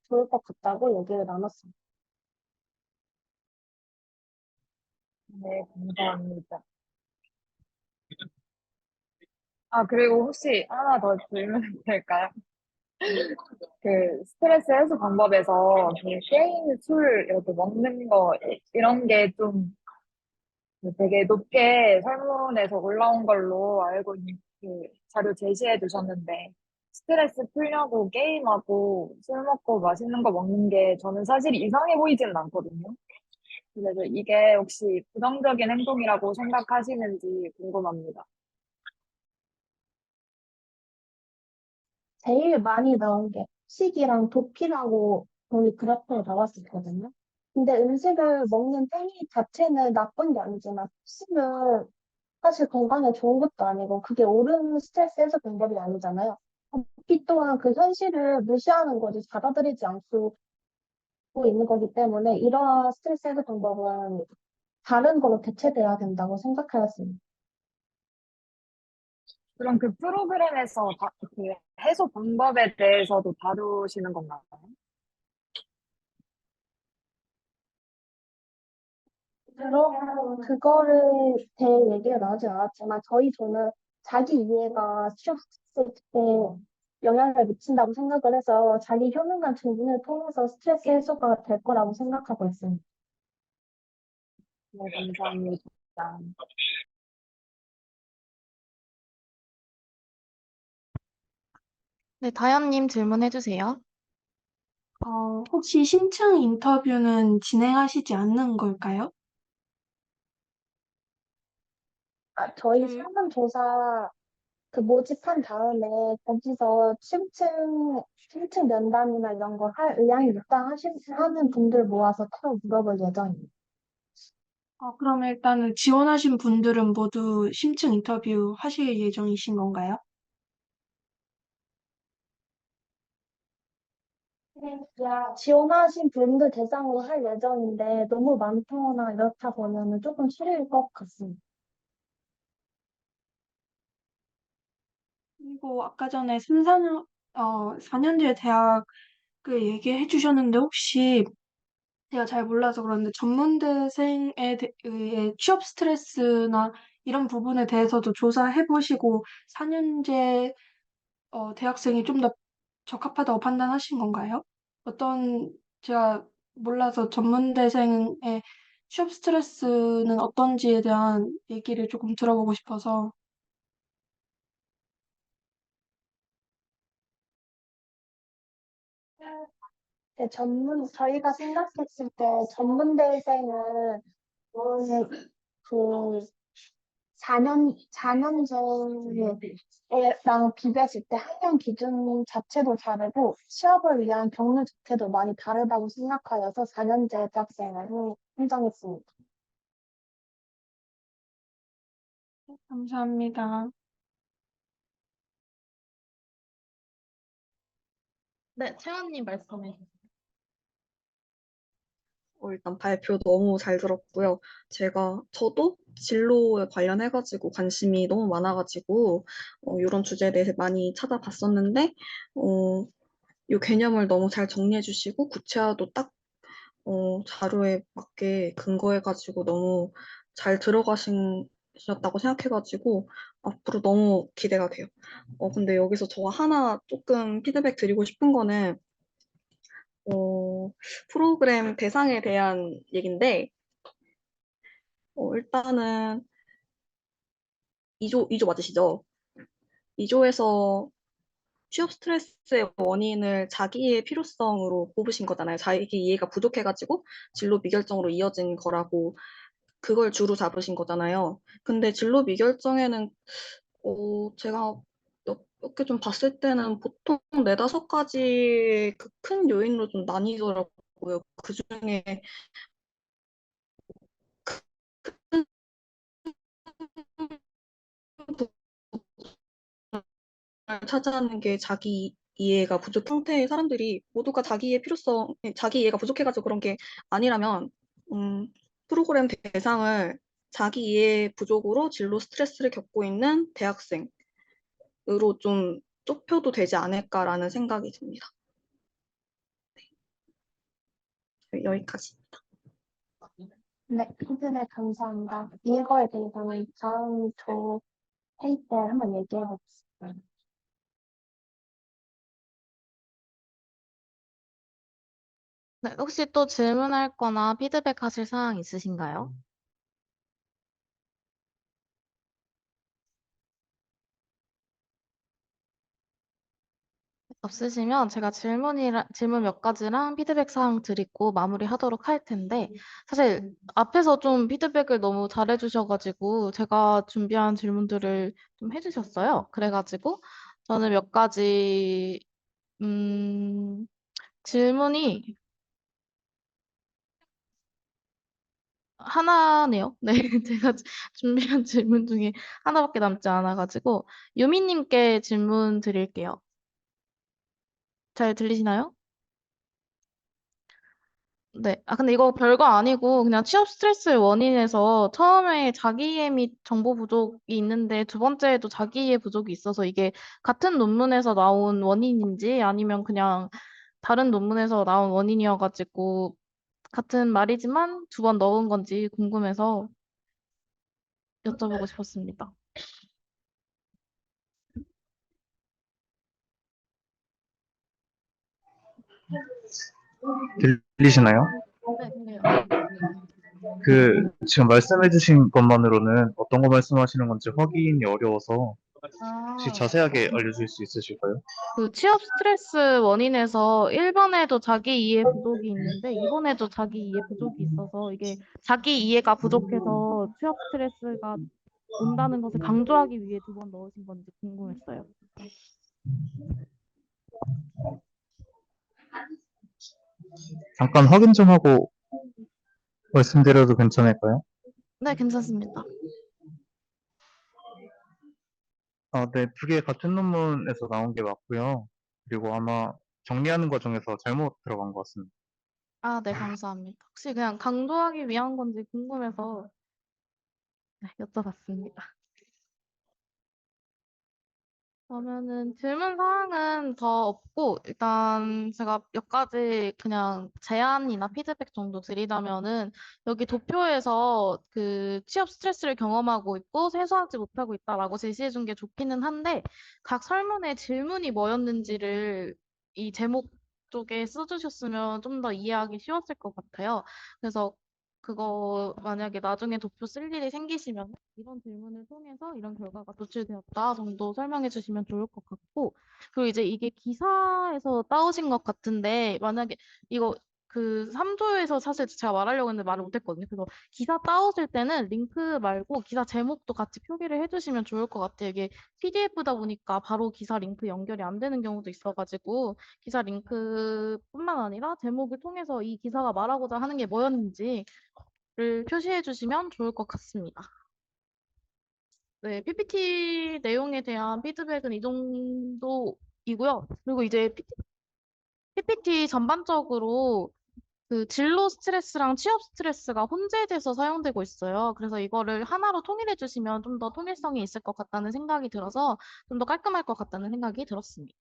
좋을 것 같다고 얘기를 나눴습니다. 네, 감사합니다. 그리고 혹시 하나 더 질문해도 될까요? 그 스트레스 해소 방법에서 그 게임, 술 이렇게 먹는 거 이런 게 좀 되게 높게 설문에서 올라온 걸로 알고 있는 그 자료 제시해 주셨는데 스트레스 풀려고 게임하고 술 먹고 맛있는 거 먹는 게 저는 사실 이상해 보이지는 않거든요. 그래서 이게 혹시 부정적인 행동이라고 생각하시는지 궁금합니다. 제일 많이 나온 게 식이랑 도피라고 거기 그래프에 나왔었거든요. 근데 음식을 먹는 행위 자체는 나쁜 게 아니지만 식은 사실 건강에 좋은 것도 아니고 그게 옳은 스트레스 해소 방법이 아니잖아요. 도피 또한 그 현실을 무시하는 거지 받아들이지 않고 있는 거기 때문에 이러한 스트레스 해소 방법은 다른 거로 대체돼야 된다고 생각하였습니다. 그럼 그 프로그램에서 그 해소 방법에 대해서도 다루시는 건가요? 그거를 제 얘기가 나오진 않았지만 저희 조는 자기 이해가 스트레스에 영향을 미친다고 생각을 해서 자기 효능감 증진을 통해서 스트레스 해소가 될 거라고 생각하고 있습니다. 네, 감사합니다. 네, 다현님 질문해 주세요. 혹시 신청 인터뷰는 진행하시지 않는 걸까요? 저희 그, 설문조사 모집한 다음에 거기서 심층 면담이나 이런 거 할 의향이 있다 하는 분들 모아서 따로 물어볼 예정입니다. 그러면 일단은 지원하신 분들은 모두 심층 인터뷰 하실 예정이신 건가요? 지원하신 분들 대상으로 할 예정인데 너무 많거나 이렇다 보면은 조금 싫을 것 같습니다. 그리고 아까 전에 4년제 대학을 얘기해 주셨는데 혹시 제가 잘 몰라서 그런데 의해 취업 스트레스나 이런 부분에 대해서도 조사해 보시고 4년제 대학생이 좀 더 적합하다고 판단하신 건가요? 제가 몰라서 전문대생의 취업 스트레스는 어떤지에 대한 얘기를 조금 들어보고 싶어서. 저희가 생각했을 때 전문대생은 그 4년 전에랑 비교했을 때 학년 기준 자체도 다르고 취업을 위한 경로 자체도 많이 다르다고 생각하여서 4년제 대학생으로 선정했습니다. 감사합니다. 네, 채원님 말씀해 주세요. 일단 발표 너무 잘 들었고요. 저도 진로에 관련해가지고 관심이 너무 많아가지고, 이런 주제에 대해서 많이 찾아봤었는데, 이 개념을 너무 잘 정리해주시고, 구체화도 딱, 자료에 맞게 근거해가지고 너무 잘 들어가셨다고 생각해가지고, 앞으로 너무 기대가 돼요. 근데 여기서 저 하나 조금 피드백 드리고 싶은 거는, 어, 프로그램 대상에 대한 얘기인데, 일단은 2조 맞으시죠? 2조에서 취업 스트레스의 원인을 자기의 필요성으로 꼽으신 거잖아요. 자기 이해가 부족해가지고 진로 미결정으로 이어진 거라고 그걸 주로 잡으신 거잖아요. 근데 진로 미결정에는 제가 몇 개 좀 봤을 때는 보통 네다섯 가지 그 큰 요인으로 좀 나뉘더라고요. 그 중에 차지하는 게 자기 이해가 부족 상태의 사람들이 모두가 자기 이해가 부족해가지고 그런 게 아니라면, 프로그램 대상을 자기 이해 부족으로 진로 스트레스를 겪고 있는 대학생으로 좀 좁혀도 되지 않을까라는 생각이 듭니다. 네, 여기까지. 네, 피드백 감사합니다. 이거에 대해서는 다음 조 회의 때 한번 얘기해 보겠습니다. 네, 혹시 또 질문할 거나 피드백 하실 사항 있으신가요? 없으시면 제가 질문 몇 가지랑 피드백 사항 드리고 마무리하도록 할 텐데, 사실 앞에서 좀 피드백을 너무 잘해주셔가지고 제가 준비한 질문들을 좀 해주셨어요. 그래가지고 저는 몇 가지 질문이 하나네요. 네, 제가 준비한 질문 중에 하나밖에 남지 않아가지고 유미님께 질문 드릴게요. 잘 들리시나요? 네. 아, 근데 이거 별거 아니고 그냥 취업 스트레스의 원인에서 처음에 자기이해 및 정보 부족이 있는데 두 번째에도 자기이해 부족이 있어서 이게 같은 논문에서 나온 원인인지 아니면 그냥 다른 논문에서 나온 원인이어가지고 같은 말이지만 두 번 넣은 건지 궁금해서 여쭤보고 싶었습니다. 들리시나요? 네, 그래요. 지금 말씀해주신 것만으로는 어떤 거 말씀하시는 건지 확인이 어려워서 혹시 아, 자세하게 알려줄 수 있으실까요? 그 취업 스트레스 원인에서 1번에도 자기 이해 부족이 있는데 2번에도 자기 이해 부족이 있어서 이게 자기 이해가 부족해서 취업 스트레스가 온다는 것을 강조하기 위해 두 번 넣으신 건지 궁금했어요. 잠깐 확인 좀 하고 말씀드려도 괜찮을까요? 네, 괜찮습니다. 네, 두 개 같은 논문에서 나온 게 맞고요. 그리고 아마 정리하는 과정에서 잘못 들어간 것 같습니다. 아, 네, 감사합니다. 혹시 그냥 강조하기 위한 건지 궁금해서 네, 여쭤봤습니다. 그러면은 질문 사항은 더 없고 일단 제가 몇 가지 그냥 제안이나 피드백 정도 드리자면은 여기 도표에서 그 취업 스트레스를 경험하고 있고 해소하지 못하고 있다라고 제시해 준 게 좋기는 한데 각 설문에 질문이 뭐였는지를 이 제목 쪽에 써주셨으면 좀 더 이해하기 쉬웠을 것 같아요. 그래서 그거 만약에 나중에 도표 쓸 일이 생기시면 이런 질문을 통해서 이런 결과가 도출되었다 정도 설명해 주시면 좋을 것 같고 그리고 이제 이게 기사에서 따오신 것 같은데 만약에 이거 그 3조에서 사실 제가 말하려고 했는데 말을 못했거든요. 그래서 기사 따오실 때는 링크 말고 기사 제목도 같이 표기를 해주시면 좋을 것 같아요. 이게 PDF다 보니까 바로 기사 링크 연결이 안 되는 경우도 있어가지고 기사 링크뿐만 아니라 제목을 통해서 이 기사가 말하고자 하는 게 뭐였는지를 표시해 주시면 좋을 것 같습니다. 네, PPT 내용에 대한 피드백은 이 정도이고요. 그리고 이제 PPT 전반적으로 그 진로 스트레스랑 취업 스트레스가 혼재돼서 사용되고 있어요. 그래서 이거를 하나로 통일해 주시면 좀 더 통일성이 있을 것 같다는 생각이 들어서 좀 더 깔끔할 것 같다는 생각이 들었습니다.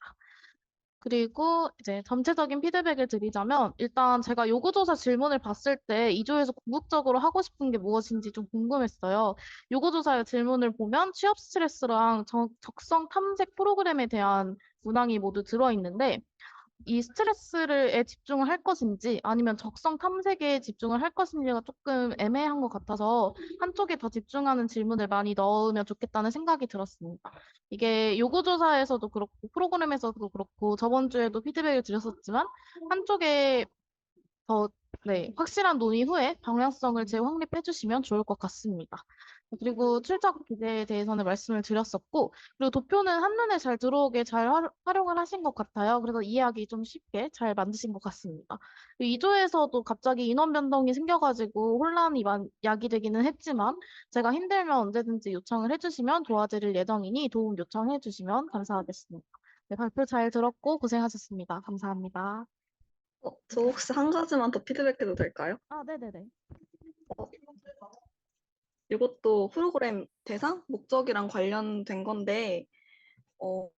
그리고 이제 전체적인 피드백을 드리자면 일단 제가 요구조사 질문을 봤을 때 2조에서 궁극적으로 하고 싶은 게 무엇인지 좀 궁금했어요. 요구조사의 질문을 보면 취업 스트레스랑 적성 탐색 프로그램에 대한 문항이 모두 들어있는데 이 스트레스에 집중을 할 것인지 아니면 적성 탐색에 집중을 할 것인지가 조금 애매한 것 같아서 한쪽에 더 집중하는 질문을 많이 넣으면 좋겠다는 생각이 들었습니다. 이게 요구조사에서도 그렇고 프로그램에서도 그렇고 저번 주에도 피드백을 드렸었지만 한쪽에 더 확실한 논의 후에 방향성을 재확립해 주시면 좋을 것 같습니다. 그리고 출석 기재에 대해서는 말씀을 드렸었고, 그리고 도표는 한눈에 잘 들어오게 잘 활용을 하신 것 같아요. 그래서 이해하기 좀 쉽게 잘 만드신 것 같습니다. 2조에서도 갑자기 인원 변동이 생겨가지고 혼란이 야기되기는 했지만, 제가 힘들면 언제든지 요청을 해주시면 도와드릴 예정이니 도움 요청해 주시면 감사하겠습니다. 네, 발표 잘 들었고 고생하셨습니다. 감사합니다. 저 혹시 한 가지만 더 피드백해도 될까요? 아, 네네네. 이것도 프로그램 대상, 목적이랑 관련된 건데, 어,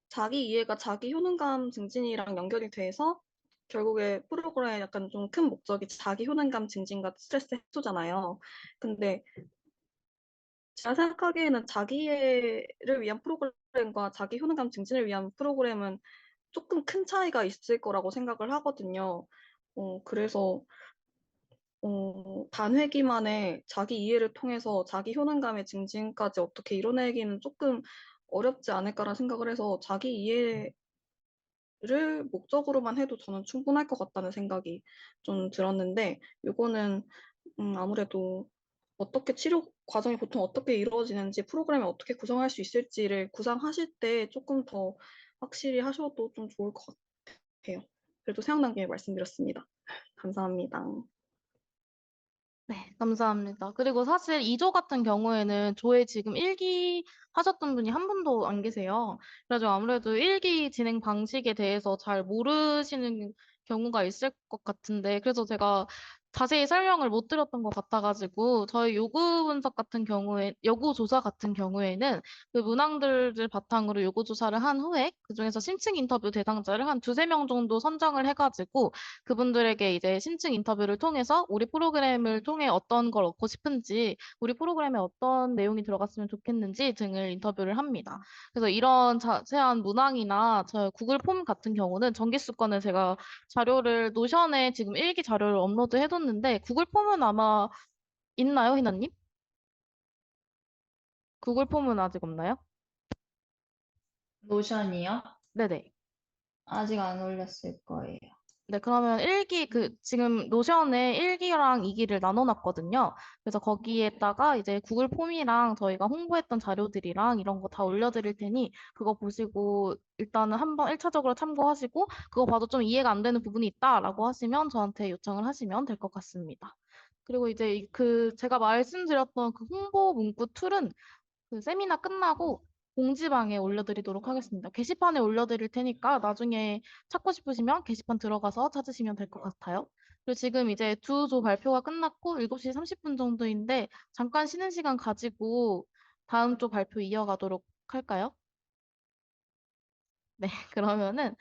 자기 이해가 자기 효능감 증진이랑 연결이 돼서 결국에 프로그램의 약간 좀 큰 목적이 자기 효능감 증진과 스트레스 해소잖아요. 근데 제가 생각하기에는 자기 이해를 위한 프로그램과 자기 효능감 증진을 위한 프로그램은 조금 큰 차이가 있을 거라고 생각을 하거든요. 그래서 단회기만에 자기 이해를 통해서 자기 효능감의 증진까지 어떻게 이뤄내기는 조금 어렵지 않을까라는 생각을 해서 자기 이해를 목적으로만 해도 저는 충분할 것 같다는 생각이 좀 들었는데, 요거는 아무래도 어떻게 치료 과정이 보통 어떻게 이루어지는지 프로그램을 어떻게 구성할 수 있을지를 구상하실 때 조금 더 확실히 하셔도 좀 좋을 것 같아요. 그래도 생각난 김에 말씀드렸습니다. 감사합니다. 네, 감사합니다. 그리고 사실 2조 같은 경우에는 조에 지금 1기 하셨던 분이 한 분도 안 계세요. 그래서 아무래도 1기 진행 방식에 대해서 잘 모르시는 경우가 있을 것 같은데, 그래서 제가 자세히 설명을 못 드렸던 것 같아가지고, 저희 요구 분석 같은 경우에, 요구 조사 같은 경우에는 그 문항들을 바탕으로 요구 조사를 한 후에 그중에서 심층 인터뷰 대상자를 한 두세 명 정도 선정을 해가지고 그분들에게 이제 심층 인터뷰를 통해서 우리 프로그램을 통해 어떤 걸 얻고 싶은지, 우리 프로그램에 어떤 내용이 들어갔으면 좋겠는지 등을 인터뷰를 합니다. 그래서 이런 자세한 문항이나 저 구글 폼 같은 경우는 정기수건을 제가 자료를 노션에 지금 일기 자료를 업로드 해뒀는데 구글 폼은 아마 있나요, 희나님? 구글 폼은 아직 없나요? 노션이요? 네네. 아직 안 올렸을 거예요. 네, 그러면 지금 노션에 1기랑 2기를 나눠놨거든요. 그래서 거기에다가 이제 구글 폼이랑 저희가 홍보했던 자료들이랑 이런 거 다 올려드릴 테니 그거 보시고 일단은 한번 1차적으로 참고하시고 그거 봐도 좀 이해가 안 되는 부분이 있다라고 하시면 저한테 요청을 하시면 될 것 같습니다. 그리고 이제 제가 말씀드렸던 그 홍보 문구 툴은 그 세미나 끝나고 공지방에 올려드리도록 하겠습니다. 게시판에 올려드릴 테니까 나중에 찾고 싶으시면 게시판 들어가서 찾으시면 될 것 같아요. 그리고 지금 이제 두 조 발표가 끝났고 7시 30분 정도인데 잠깐 쉬는 시간 가지고 다음 조 발표 이어가도록 할까요? 네, 그러면은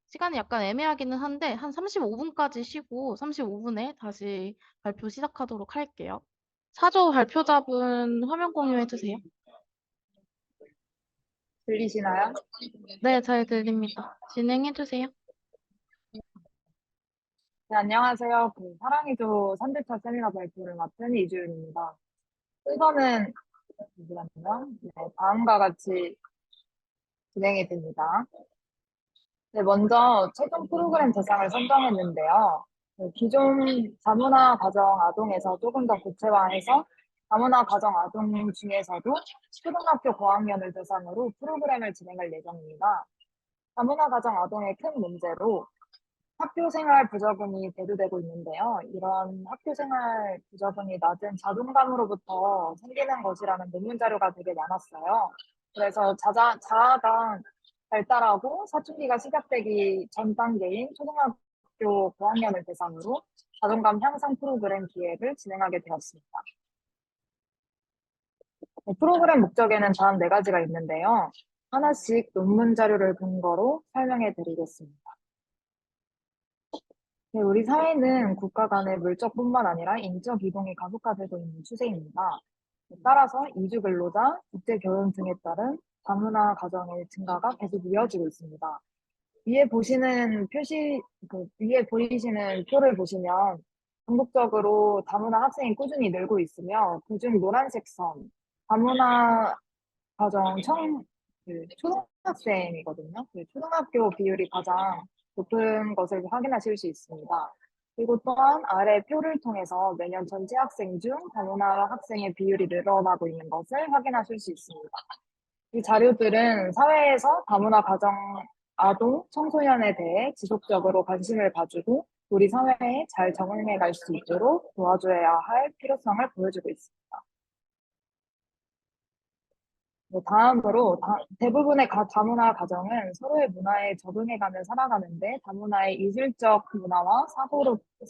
시간이 약간 애매하기는 한데 한 35분까지 쉬고 35분에 다시 발표 시작하도록 할게요. 4조 발표자분 화면 공유해 주세요. 들리시나요? 네, 잘 들립니다. 진행해 주세요. 네, 안녕하세요. 사랑이조 3대차 세미나 발표를 맡은 이주윤입니다. 순서는 잠시만요. 네, 다음과 같이 진행이 됩니다. 네, 먼저 최종 프로그램 대상을 선정했는데요. 기존 다문화 가정 아동에서 조금 더 구체화해서 다문화 가정 아동 중에서도 초등학교 고학년을 대상으로 프로그램을 진행할 예정입니다. 다문화 가정 아동의 큰 문제로 학교 생활 부적응이 대두되고 있는데요. 이런 학교 생활 부적응이 낮은 자존감으로부터 생기는 것이라는 논문 자료가 되게 많았어요. 그래서 자아가 발달하고 사춘기가 시작되기 전 단계인 초등학교 고학년을 대상으로 자존감 향상 프로그램 기획을 진행하게 되었습니다. 프로그램 목적에는 다음 네 가지가 있는데요. 하나씩 논문 자료를 근거로 설명해 드리겠습니다. 네, 우리 사회는 국가 간의 물적뿐만 아니라 인적 이동이 가속화되고 있는 추세입니다. 따라서 이주 근로자, 국제 결혼 등에 따른 다문화 가정의 증가가 계속 이어지고 있습니다. 위에 보이시는 표를 보시면 전국적으로 다문화 학생이 꾸준히 늘고 있으며 그중 노란색 선, 다문화 가정 초등학생이거든요. 초등학교 비율이 가장 높은 것을 확인하실 수 있습니다. 그리고 또한 아래 표를 통해서 매년 전체 학생 중 다문화 학생의 비율이 늘어나고 있는 것을 확인하실 수 있습니다. 이 자료들은 사회에서 다문화 가정, 아동, 청소년에 대해 지속적으로 관심을 가지고 우리 사회에 잘 적응해 갈 수 있도록 도와줘야 할 필요성을 보여주고 있습니다. 다음으로 대부분의 다문화 가정은 서로의 문화에 적응해가며 살아가는데 다문화의 이질적 문화와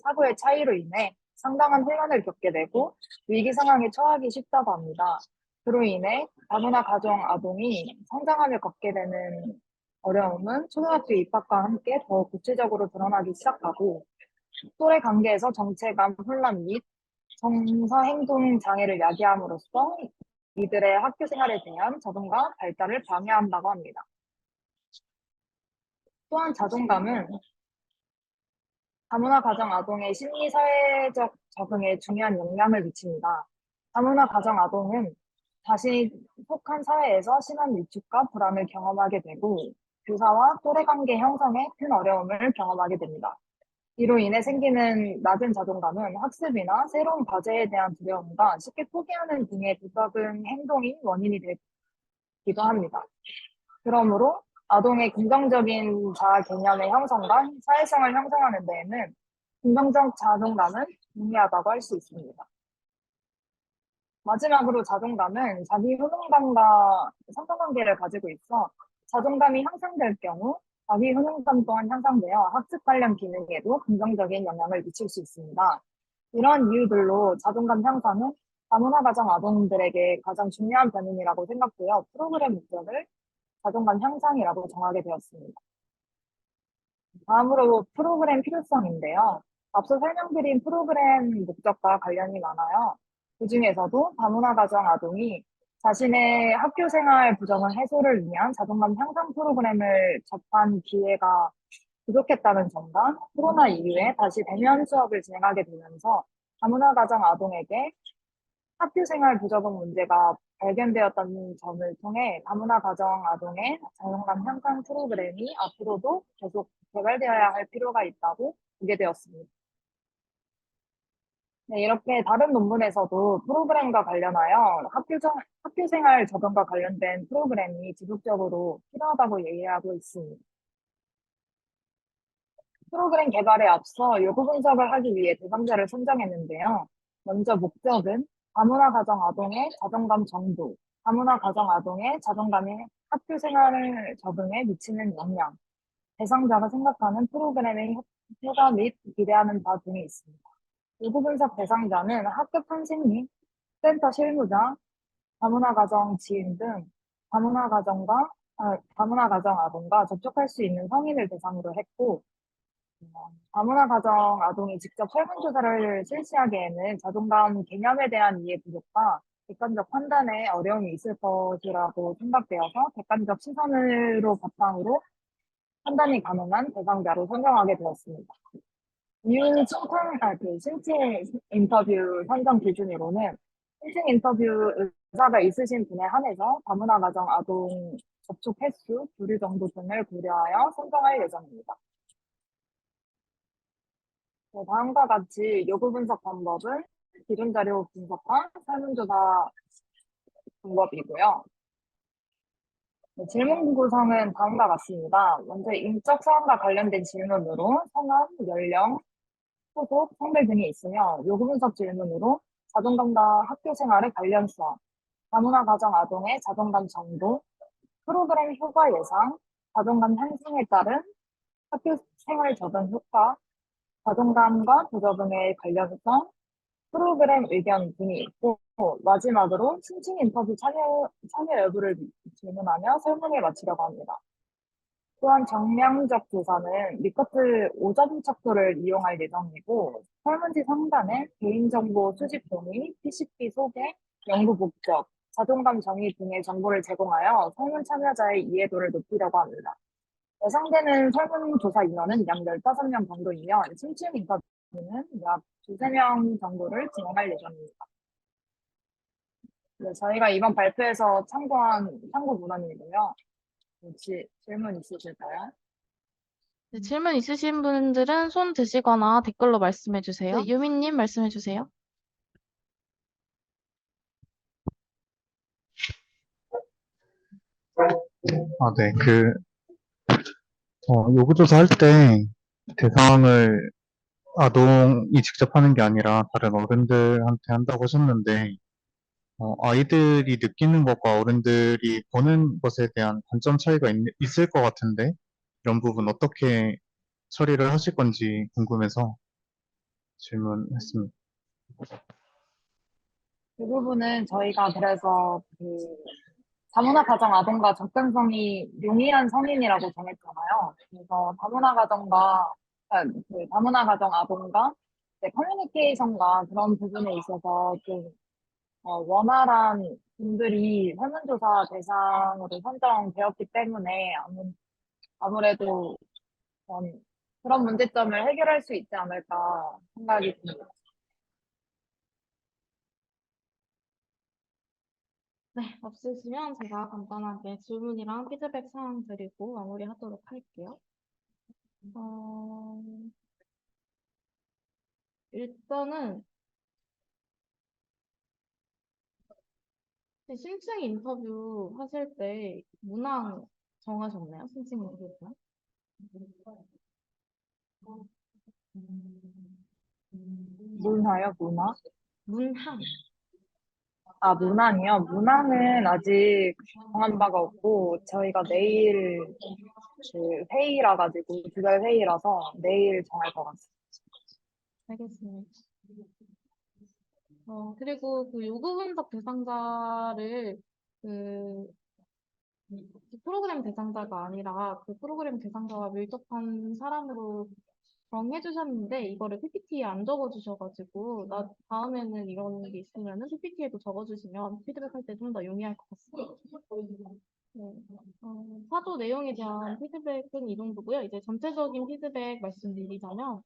사고의 차이로 인해 상당한 혼란을 겪게 되고 위기 상황에 처하기 쉽다고 합니다. 그로 인해 다문화 가정 아동이 성장하며 겪게 되는 어려움은 초등학교 입학과 함께 더 구체적으로 드러나기 시작하고 또래 관계에서 정체감 혼란 및 정서 행동 장애를 야기함으로써 이들의 학교 생활에 대한 적응과 발달을 방해한다고 합니다. 또한 자존감은 다문화 가정 아동의 심리 사회적 적응에 중요한 영향을 미칩니다. 다문화 가정 아동은 자신이 속한 사회에서 심한 위축과 불안을 경험하게 되고 교사와 또래 관계 형성에 큰 어려움을 경험하게 됩니다. 이로 인해 생기는 낮은 자존감은 학습이나 새로운 과제에 대한 두려움과 쉽게 포기하는 등의 부적응 행동이 원인이 되기도 합니다. 그러므로 아동의 긍정적인 자아 개념의 형성과 사회성을 형성하는 데에는 긍정적 자존감은 중요하다고 할 수 있습니다. 마지막으로 자존감은 자기 효능감과 상관관계를 가지고 있어 자존감이 향상될 경우 자기 효능감 또한 향상되어 학습 관련 기능에도 긍정적인 영향을 미칠 수 있습니다. 이런 이유들로 자존감 향상은 다문화 가정 아동들에게 가장 중요한 변인이라고 생각되어 프로그램 목적을 자존감 향상이라고 정하게 되었습니다. 다음으로 프로그램 필요성인데요. 앞서 설명드린 프로그램 목적과 관련이 많아요. 그 중에서도 다문화 가정 아동이 자신의 학교 생활 부정을 해소를 위한 자존감 향상 프로그램을 접한 기회가 부족했다는 점과 코로나 이후에 다시 대면 수업을 진행하게 되면서 다문화 가정 아동에게 학교 생활 부적응 문제가 발견되었다는 점을 통해 다문화 가정 아동의 자존감 향상 프로그램이 앞으로도 계속 개발되어야 할 필요가 있다고 보게 되었습니다. 네, 이렇게 다른 논문에서도 프로그램과 관련하여 학교 생활 적응과 관련된 프로그램이 지속적으로 필요하다고 얘기하고 있습니다. 프로그램 개발에 앞서 요구 분석을 하기 위해 대상자를 선정했는데요. 먼저 목적은 다문화 가정 아동의 자존감 정도, 다문화 가정 아동의 자존감이 학교 생활 적응에 미치는 영향, 대상자가 생각하는 프로그램의 효과 및 기대하는 바 등이 있습니다. 요구 분석 대상자는 학교 선생님, 센터 실무자, 다문화 가정 지인 등 다문화 가정 아동과 접촉할 수 있는 성인을 대상으로 했고, 다문화 가정 아동이 직접 설문조사를 실시하기에는 자존감 개념에 대한 이해 부족과 객관적 판단에 어려움이 있을 것이라고 생각되어서 객관적 시선으로 바탕으로 판단이 가능한 대상자로 선정하게 되었습니다. 이후 신체 인터뷰 선정 기준으로는 신체 인터뷰 의사가 있으신 분에 한해서 다문화 가정 아동 접촉 횟수, 부류 정도 등을 고려하여 선정할 예정입니다. 다음과 같이 요구 분석 방법은 기존 자료 분석과 설문조사 방법이고요. 질문 구성은 다음과 같습니다. 먼저 인적 사항과 관련된 질문으로 성함, 연령, 소속, 성별 등이 있으며 요구 분석 질문으로 자존감과 학교 생활의 관련 수학, 다문화 가정 아동의 자존감 정도, 프로그램 효과 예상, 자존감 향상에 따른 학교 생활 저변 효과, 자존감과 부적응의 관련성, 프로그램 의견 등이 있고, 마지막으로 심층 인터뷰 참여 여부를 질문하며 설문을 마치려고 합니다. 또한 정량적 조사는 리커트 5점 척도를 이용할 예정이고, 설문지 상단에 개인정보 수집 동의, PCP 소개, 연구 목적, 자존감 정의 등의 정보를 제공하여 설문 참여자의 이해도를 높이려고 합니다. 예상되는 설문조사 인원은 약 15명 정도이며, 심층 인터뷰는 약 2~3명 정도를 진행할 예정입니다. 네, 저희가 이번 발표에서 참고한 참고 문헌이고요. 혹시 질문 있으실까요? 네, 질문 있으신 분들은 손 드시거나 댓글로 말씀해 주세요. 네, 유민님 말씀해 주세요. 네. 요구조사 할 때 대상을 아동이 직접 하는 게 아니라 다른 어른들한테 한다고 하셨는데, 아이들이 느끼는 것과 어른들이 보는 것에 대한 관점 차이가 있을 것 같은데, 이런 부분 어떻게 처리를 하실 건지 궁금해서 질문했습니다. 그 부분은 저희가 그래서 다문화 가정 아동과 접근성이 용이한 성인이라고 정했잖아요. 그래서 다문화 가정 아동과 이제 커뮤니케이션과 그런 부분에 있어서 좀 원활한 분들이 설문조사 대상으로 선정되었기 때문에 아무래도 그런 문제점을 해결할 수 있지 않을까 생각이 듭니다. 네, 없으시면 제가 간단하게 질문이랑 피드백 사항 드리고 마무리하도록 할게요. 일단은 심층 인터뷰 하실 때 문항 정하셨나요? 심층 인터뷰? 문화요, 문화? 문항. 문항이요? 문항은 아직 정한 바가 없고, 저희가 내일 회의라 가지고, 주별 회의라서 내일 정할 것 같습니다. 알겠습니다. 그리고 그 요구 분석 대상자를 그 프로그램 대상자가 아니라 그 프로그램 대상자와 밀접한 사람으로 정해주셨는데 이거를 PPT에 안 적어주셔가지고 다음에는 이런 게 있으면은 PPT에도 적어주시면 피드백할 때 좀 더 용이할 것 같습니다. 네. 사조 내용에 대한 피드백은 이 정도고요. 이제 전체적인 피드백 말씀드리자면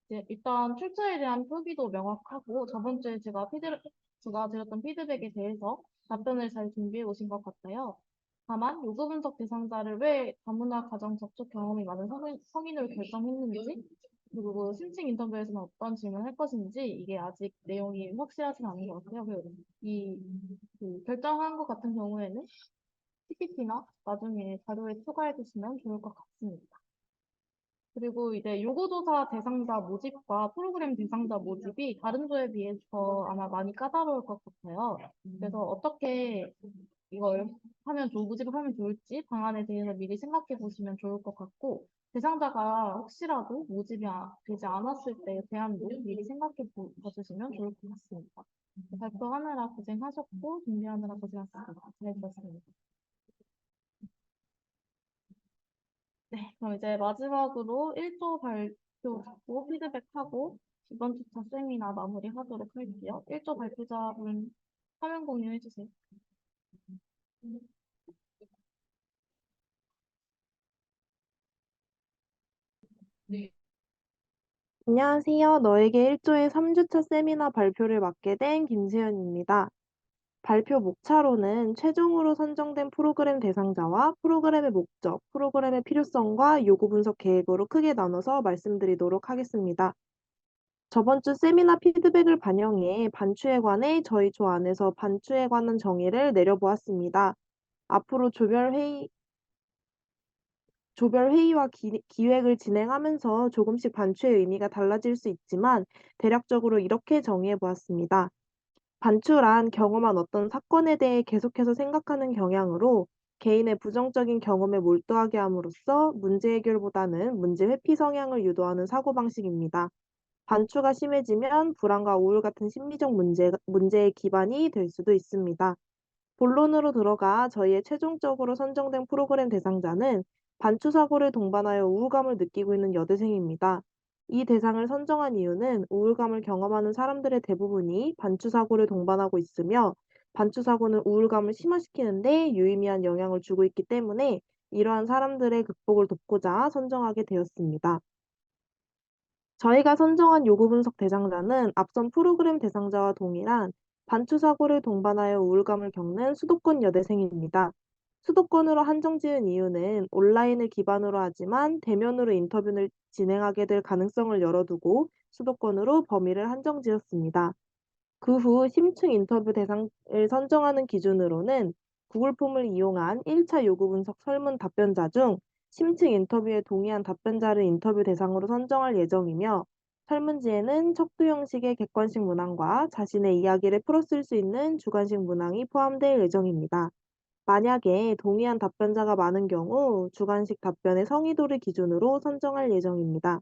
이제 일단 출처에 대한 표기도 명확하고 저번 주에 제가 드렸던 피드백에 대해서 답변을 잘 준비해 오신 것 같아요. 다만 요구 분석 대상자를 왜 다문화 가정 접촉 경험이 많은 성인으로 결정했는지 그리고 심층 인터뷰에서는 어떤 질문을 할 것인지 이게 아직 내용이 확실하진 않은 것 같아요. 결정한 것 같은 경우에는 PPT나 나중에 자료에 추가해 주시면 좋을 것 같습니다. 그리고 이제 요구조사 대상자 모집과 프로그램 대상자 모집이 다른 조에 비해서 아마 많이 까다로울 것 같아요. 그래서 어떻게 이걸 모집을 하면 좋을지 방안에 대해서 미리 생각해 보시면 좋을 것 같고, 대상자가 혹시라도 모집이 되지 않았을 때 대안도 미리 생각해 봐주시면 좋을 것 같습니다. 발표하느라 고생하셨고, 준비하느라 고생하셨습니다. 잘 들었습니다. 네, 그럼 이제 마지막으로 1조 발표 듣고 피드백하고 이번 주차 세미나 마무리하도록 할게요. 1조 발표자분 화면 공유해주세요. 안녕하세요. 너에게 1조의 3주차 세미나 발표를 맡게 된 김세연입니다. 발표 목차로는 최종으로 선정된 프로그램 대상자와 프로그램의 목적, 프로그램의 필요성과 요구 분석 계획으로 크게 나눠서 말씀드리도록 하겠습니다. 저번 주 세미나 피드백을 반영해 반추에 관해 저희 조 안에서 반추에 관한 정의를 내려보았습니다. 앞으로 조별 회의와 기획을 진행하면서 조금씩 반추의 의미가 달라질 수 있지만 대략적으로 이렇게 정의해 보았습니다. 반추란 경험한 어떤 사건에 대해 계속해서 생각하는 경향으로 개인의 부정적인 경험에 몰두하게 함으로써 문제 해결보다는 문제 회피 성향을 유도하는 사고방식입니다. 반추가 심해지면 불안과 우울 같은 심리적 문제의 기반이 될 수도 있습니다. 본론으로 들어가 저희의 최종적으로 선정된 프로그램 대상자는 반추 사고를 동반하여 우울감을 느끼고 있는 여대생입니다. 이 대상을 선정한 이유는 우울감을 경험하는 사람들의 대부분이 반추 사고를 동반하고 있으며 반추 사고는 우울감을 심화시키는 데 유의미한 영향을 주고 있기 때문에 이러한 사람들의 극복을 돕고자 선정하게 되었습니다. 저희가 선정한 요구 분석 대상자는 앞선 프로그램 대상자와 동일한 반추 사고를 동반하여 우울감을 겪는 수도권 여대생입니다. 수도권으로 한정 지은 이유는 온라인을 기반으로 하지만 대면으로 인터뷰를 진행하게 될 가능성을 열어두고 수도권으로 범위를 한정 지었습니다. 그 후 심층 인터뷰 대상을 선정하는 기준으로는 구글 폼을 이용한 1차 요구 분석 설문 답변자 중 심층 인터뷰에 동의한 답변자를 인터뷰 대상으로 선정할 예정이며 설문지에는 척도 형식의 객관식 문항과 자신의 이야기를 풀어쓸 수 있는 주관식 문항이 포함될 예정입니다. 만약에 동의한 답변자가 많은 경우 주관식 답변의 성의도를 기준으로 선정할 예정입니다.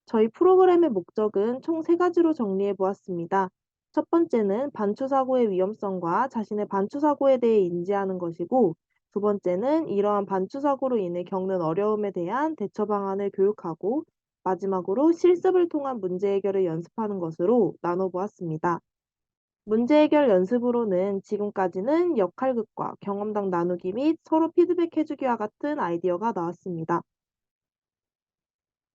저희 프로그램의 목적은 총 3가지로 정리해 보았습니다. 첫 번째는 반추 사고의 위험성과 자신의 반추 사고에 대해 인지하는 것이고, 두 번째는 이러한 반추 사고로 인해 겪는 어려움에 대한 대처 방안을 교육하고, 마지막으로 실습을 통한 문제 해결을 연습하는 것으로 나눠 보았습니다. 문제 해결 연습으로는 지금까지는 역할극과 경험담 나누기 및 서로 피드백해주기와 같은 아이디어가 나왔습니다.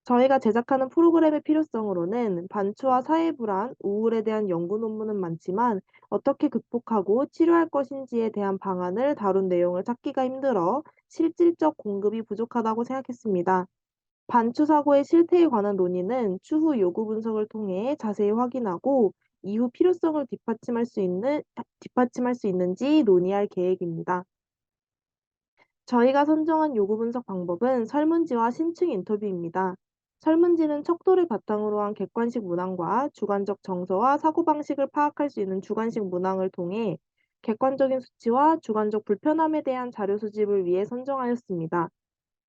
저희가 제작하는 프로그램의 필요성으로는 반추와 사회불안, 우울에 대한 연구 논문은 많지만 어떻게 극복하고 치료할 것인지에 대한 방안을 다룬 내용을 찾기가 힘들어 실질적 공급이 부족하다고 생각했습니다. 반추 사고의 실태에 관한 논의는 추후 요구 분석을 통해 자세히 확인하고 이후 필요성을 뒷받침할 수 있는지 논의할 계획입니다. 저희가 선정한 요구 분석 방법은 설문지와 심층 인터뷰입니다. 설문지는 척도를 바탕으로 한 객관식 문항과 주관적 정서와 사고방식을 파악할 수 있는 주관식 문항을 통해 객관적인 수치와 주관적 불편함에 대한 자료 수집을 위해 선정하였습니다.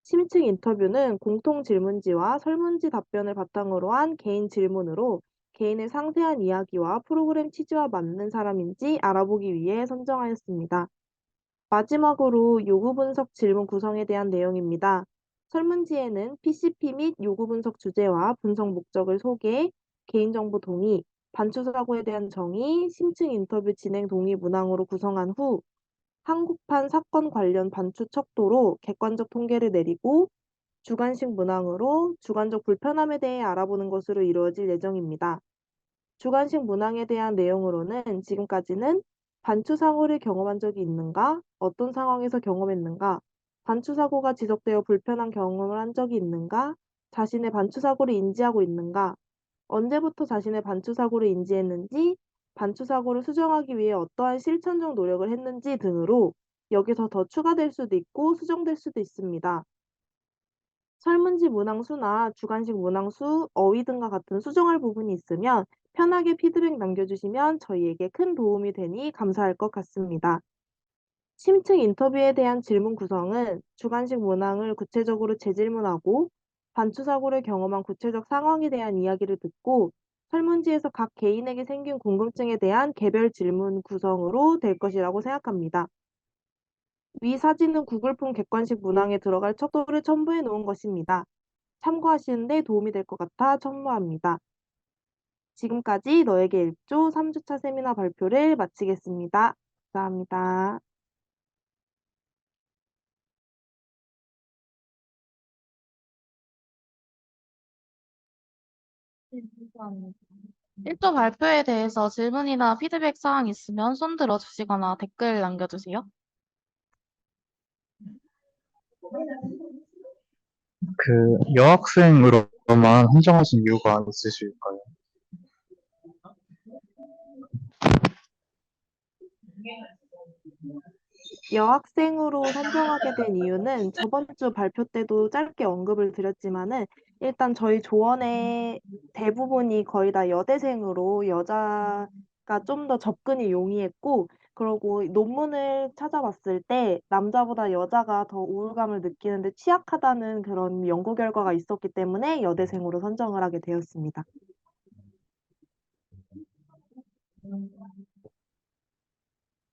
심층 인터뷰는 공통 질문지와 설문지 답변을 바탕으로 한 개인 질문으로 개인의 상세한 이야기와 프로그램 취지와 맞는 사람인지 알아보기 위해 선정하였습니다. 마지막으로 요구 분석 질문 구성에 대한 내용입니다. 설문지에는 PCP 및 요구 분석 주제와 분석 목적을 소개, 개인정보 동의, 반추 사고에 대한 정의, 심층 인터뷰 진행 동의 문항으로 구성한 후 한국판 사건 관련 반추 척도로 객관적 통계를 내리고 주관식 문항으로 주관적 불편함에 대해 알아보는 것으로 이루어질 예정입니다. 주관식 문항에 대한 내용으로는 지금까지는 반추 사고를 경험한 적이 있는가, 어떤 상황에서 경험했는가, 반추 사고가 지속되어 불편한 경험을 한 적이 있는가, 자신의 반추 사고를 인지하고 있는가, 언제부터 자신의 반추 사고를 인지했는지, 반추 사고를 수정하기 위해 어떠한 실천적 노력을 했는지 등으로 여기서 더 추가될 수도 있고 수정될 수도 있습니다. 설문지 문항수나 주관식 문항수, 어휘 등과 같은 수정할 부분이 있으면 편하게 피드백 남겨주시면 저희에게 큰 도움이 되니 감사할 것 같습니다. 심층 인터뷰에 대한 질문 구성은 주관식 문항을 구체적으로 재질문하고 반추 사고를 경험한 구체적 상황에 대한 이야기를 듣고 설문지에서 각 개인에게 생긴 궁금증에 대한 개별 질문 구성으로 될 것이라고 생각합니다. 위 사진은 구글폼 객관식 문항에 들어갈 척도를 첨부해 놓은 것입니다. 참고하시는 데 도움이 될 것 같아 첨부합니다. 지금까지 너에게 1조 3주차 세미나 발표를 마치겠습니다. 감사합니다. 네, 감사합니다. 1조 발표에 대해서 질문이나 피드백 사항 있으면 손 들어주시거나 댓글 남겨주세요. 그 여학생으로만 한정하신 이유가 있으실까요? 여학생으로 선정하게 된 이유는 저번 주 발표 때도 짧게 언급을 드렸지만은 일단 저희 조원의 대부분이 거의 다 여대생으로 여자가 좀 더 접근이 용이했고, 그리고 논문을 찾아봤을 때 남자보다 여자가 더 우울감을 느끼는데 취약하다는 그런 연구 결과가 있었기 때문에 여대생으로 선정을 하게 되었습니다.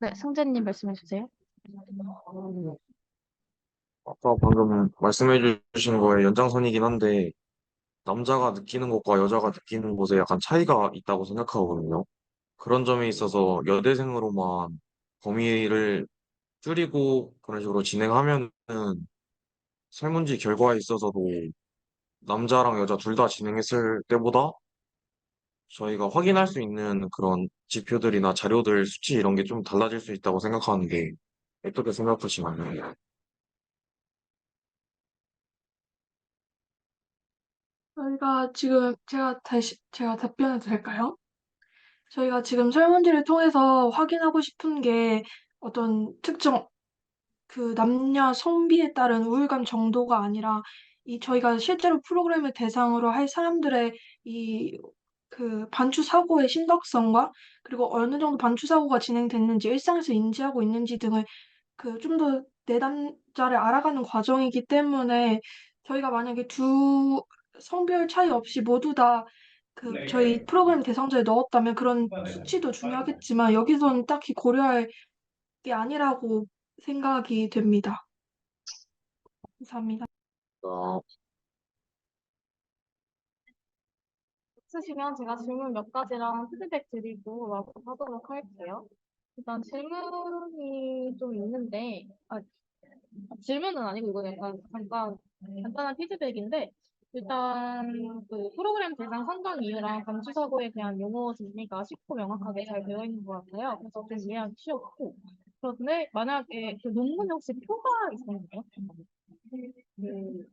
네, 승재님 말씀해 주세요. 아까 방금 말씀해 주신 거에 연장선이긴 한데, 남자가 느끼는 것과 여자가 느끼는 것에 약간 차이가 있다고 생각하거든요. 그런 점에 있어서 여대생으로만 범위를 줄이고 그런 식으로 진행하면은 설문지 결과에 있어서도 남자랑 여자 둘 다 진행했을 때보다 저희가 확인할 수 있는 그런 지표들이나 자료들, 수치 이런 게 좀 달라질 수 있다고 생각하는데 어떻게 생각하시나요? 저희가 지금 제가 답변해도 될까요? 저희가 지금 설문지를 통해서 확인하고 싶은 게 어떤 특정 그 남녀 성비에 따른 우울감 정도가 아니라 이 저희가 실제로 프로그램을 대상으로 할 사람들의 이 그 반추 사고의 심각성과 그리고 어느 정도 반추 사고가 진행됐는지 일상에서 인지하고 있는지 등을 그 좀 더 내담자를 알아가는 과정이기 때문에 저희가 만약에 두 성별 차이 없이 모두 다 그 저희 프로그램 대상자에 넣었다면 그런 수치도 중요하겠지만 여기서는 딱히 고려할 게 아니라고 생각이 됩니다. 감사합니다. 아, 있으시면 제가 질문 몇 가지랑 피드백 드리고 하도록 할게요. 일단 질문이 좀 있는데, 질문은 아니고 이거 약간 잠깐 간단한 피드백인데, 일단 그 프로그램 대상 선정 이유랑 감시 사고에 대한 용어 정리가 쉽고 명확하게 잘 되어 있는 것 같아요. 그래서 좀 이해하기 쉬웠고, 그런데 만약에 그 논문에 혹시 표가 있었나요? 그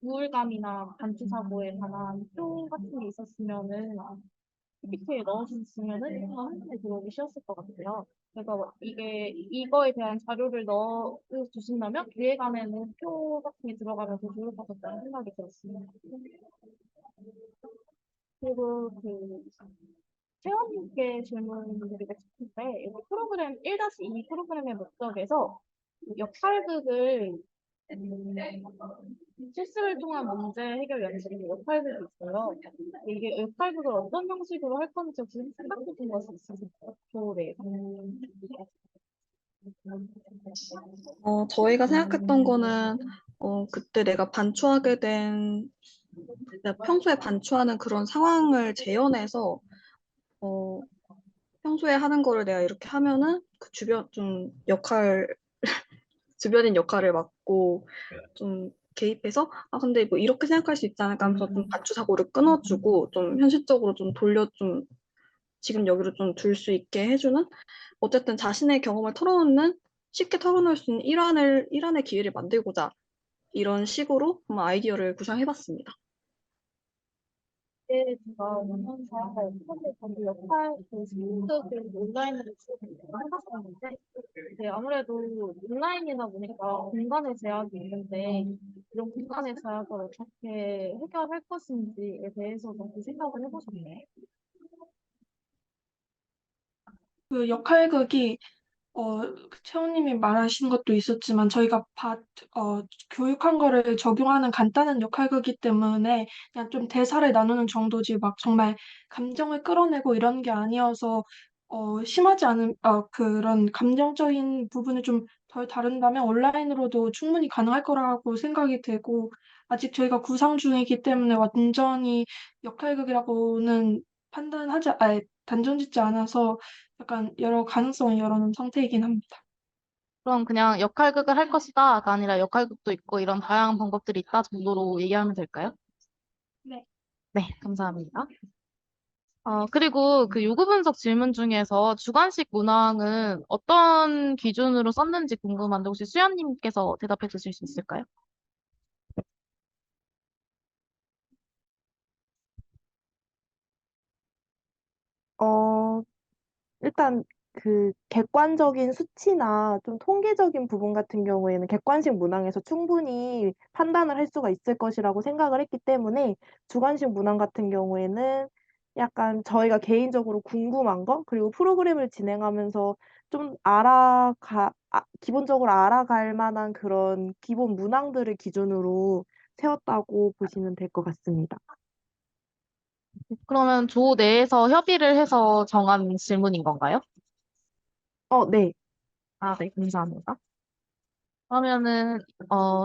우울감이나 감시 사고에 관한 표 같은 게 있었으면은 PPT에 넣어주셨으면은 한눈에 들어오기 쉬웠을 것 같아요. 그래서 이거에 대한 자료를 넣어주신다면 기획안에는 표 같은 게 들어가면 더 좋을 것 같다는 생각이 들었습니다. 그리고 회원님께 질문드리고 싶은데, 이거 프로그램 1-2 프로그램의 목적에서 역할극을 실습을 통한 문제 해결 연습이 역할극이 있어요. 이게 역할극을 어떤 형식으로 할 건지 혹시 생각해 본 것이 있으실까요? 네. 저희가 생각했던 거는, 그때 내가 평소에 반추하는 그런 상황을 재현해서, 어, 평소에 하는 거를 내가 이렇게 하면은 그 주변인 역할을 맡고 좀 개입해서, 근데 뭐 이렇게 생각할 수 있지 않을까 하면서 좀 반추 사고를 끊어주고 좀 현실적으로 좀 지금 여기로 좀 둘 수 있게 해주는, 어쨌든 자신의 경험을 쉽게 털어놓을 수 있는 일환의 기회를 만들고자 이런 식으로 한번 아이디어를 구상해봤습니다. 네, 제가 오면서 사실 저도 역할 스크립트 온라인으로 해봤었는데, 네, 아무래도 온라인이다 보니까 공간의 제약이 있는데, 이런 공간의 제약을 어떻게 해결할 것인지에 대해서 좀 생각을 해보셨나요? 그 역할극이 그 채원님이 말하신 것도 있었지만 저희가 교육한 거를 적용하는 간단한 역할극이기 때문에 그냥 좀 대사를 나누는 정도지 막 정말 감정을 끌어내고 이런 게 아니어서 심하지 않은 그런 감정적인 부분을 좀 덜 다룬다면 온라인으로도 충분히 가능할 거라고 생각이 되고 아직 저희가 구상 중이기 때문에 완전히 역할극이라고는 단정 짓지 않아서 약간 여러 가능성을 열어놓은 상태이긴 합니다. 그럼 그냥 역할극을 할 것이다가 아니라 역할극도 있고 이런 다양한 방법들이 있다 정도로 얘기하면 될까요? 네. 네, 감사합니다. 그리고 그 요구 분석 질문 중에서 주관식 문항은 어떤 기준으로 썼는지 궁금한데 혹시 수연님께서 대답해 주실 수 있을까요? 어, 일단 그 객관적인 수치나 좀 통계적인 부분 같은 경우에는 객관식 문항에서 충분히 판단을 할 수가 있을 것이라고 생각을 했기 때문에 주관식 문항 같은 경우에는 약간 저희가 개인적으로 궁금한 거 그리고 프로그램을 진행하면서 좀 기본적으로 알아갈 만한 그런 기본 문항들을 기준으로 세웠다고 보시면 될 것 같습니다. 그러면 조 내에서 협의를 해서 정한 질문인 건가요? 네. 네, 감사합니다. 그러면은,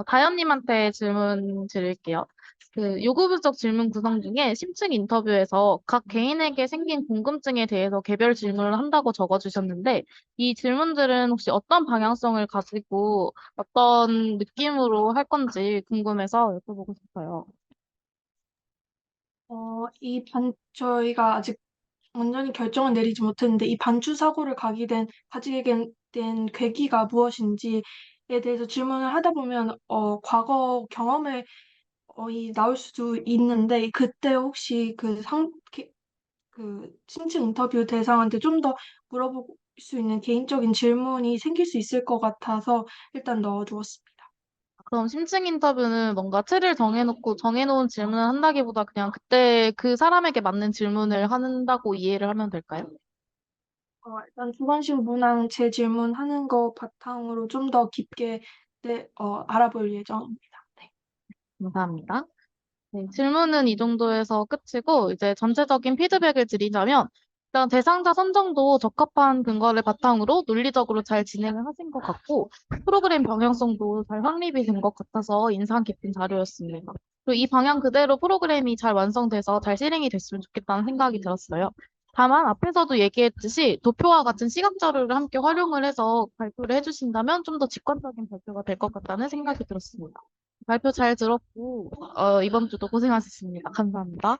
다현님한테 질문 드릴게요. 그 요구분석 질문 구성 중에 심층 인터뷰에서 각 개인에게 생긴 궁금증에 대해서 개별 질문을 한다고 적어주셨는데, 이 질문들은 혹시 어떤 방향성을 가지고 어떤 느낌으로 할 건지 궁금해서 여쭤보고 싶어요. 저희가 아직 완전히 결정은 내리지 못했는데 이 반추 사고를 가지게 된 계기가 무엇인지에 대해서 질문을 하다 보면 과거 경험을 나올 수도 있는데 그때 혹시 그 신층 인터뷰 대상한테 좀 더 물어볼 수 있는 개인적인 질문이 생길 수 있을 것 같아서 일단 넣어두었습니다. 그럼 심층 인터뷰는 뭔가 틀을 정해놓고 정해놓은 질문을 한다기보다 그냥 그때 그 사람에게 맞는 질문을 한다고 이해를 하면 될까요? 일단 주관식 문항 제 질문하는 거 바탕으로 좀 더 깊게 알아볼 예정입니다. 네. 감사합니다. 네, 질문은 이 정도에서 끝이고, 이제 전체적인 피드백을 드리자면, 일단 대상자 선정도 적합한 근거를 바탕으로 논리적으로 잘 진행을 하신 것 같고, 프로그램 방향성도 잘 확립이 된 것 같아서 인상 깊은 자료였습니다. 그리고 이 방향 그대로 프로그램이 잘 완성돼서 잘 실행이 됐으면 좋겠다는 생각이 들었어요. 다만 앞에서도 얘기했듯이 도표와 같은 시각 자료를 함께 활용을 해서 발표를 해주신다면 좀 더 직관적인 발표가 될 것 같다는 생각이 들었습니다. 발표 잘 들었고, 이번 주도 고생하셨습니다. 감사합니다.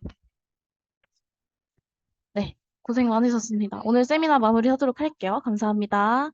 네, 고생 많으셨습니다. 오늘 세미나 마무리하도록 할게요. 감사합니다.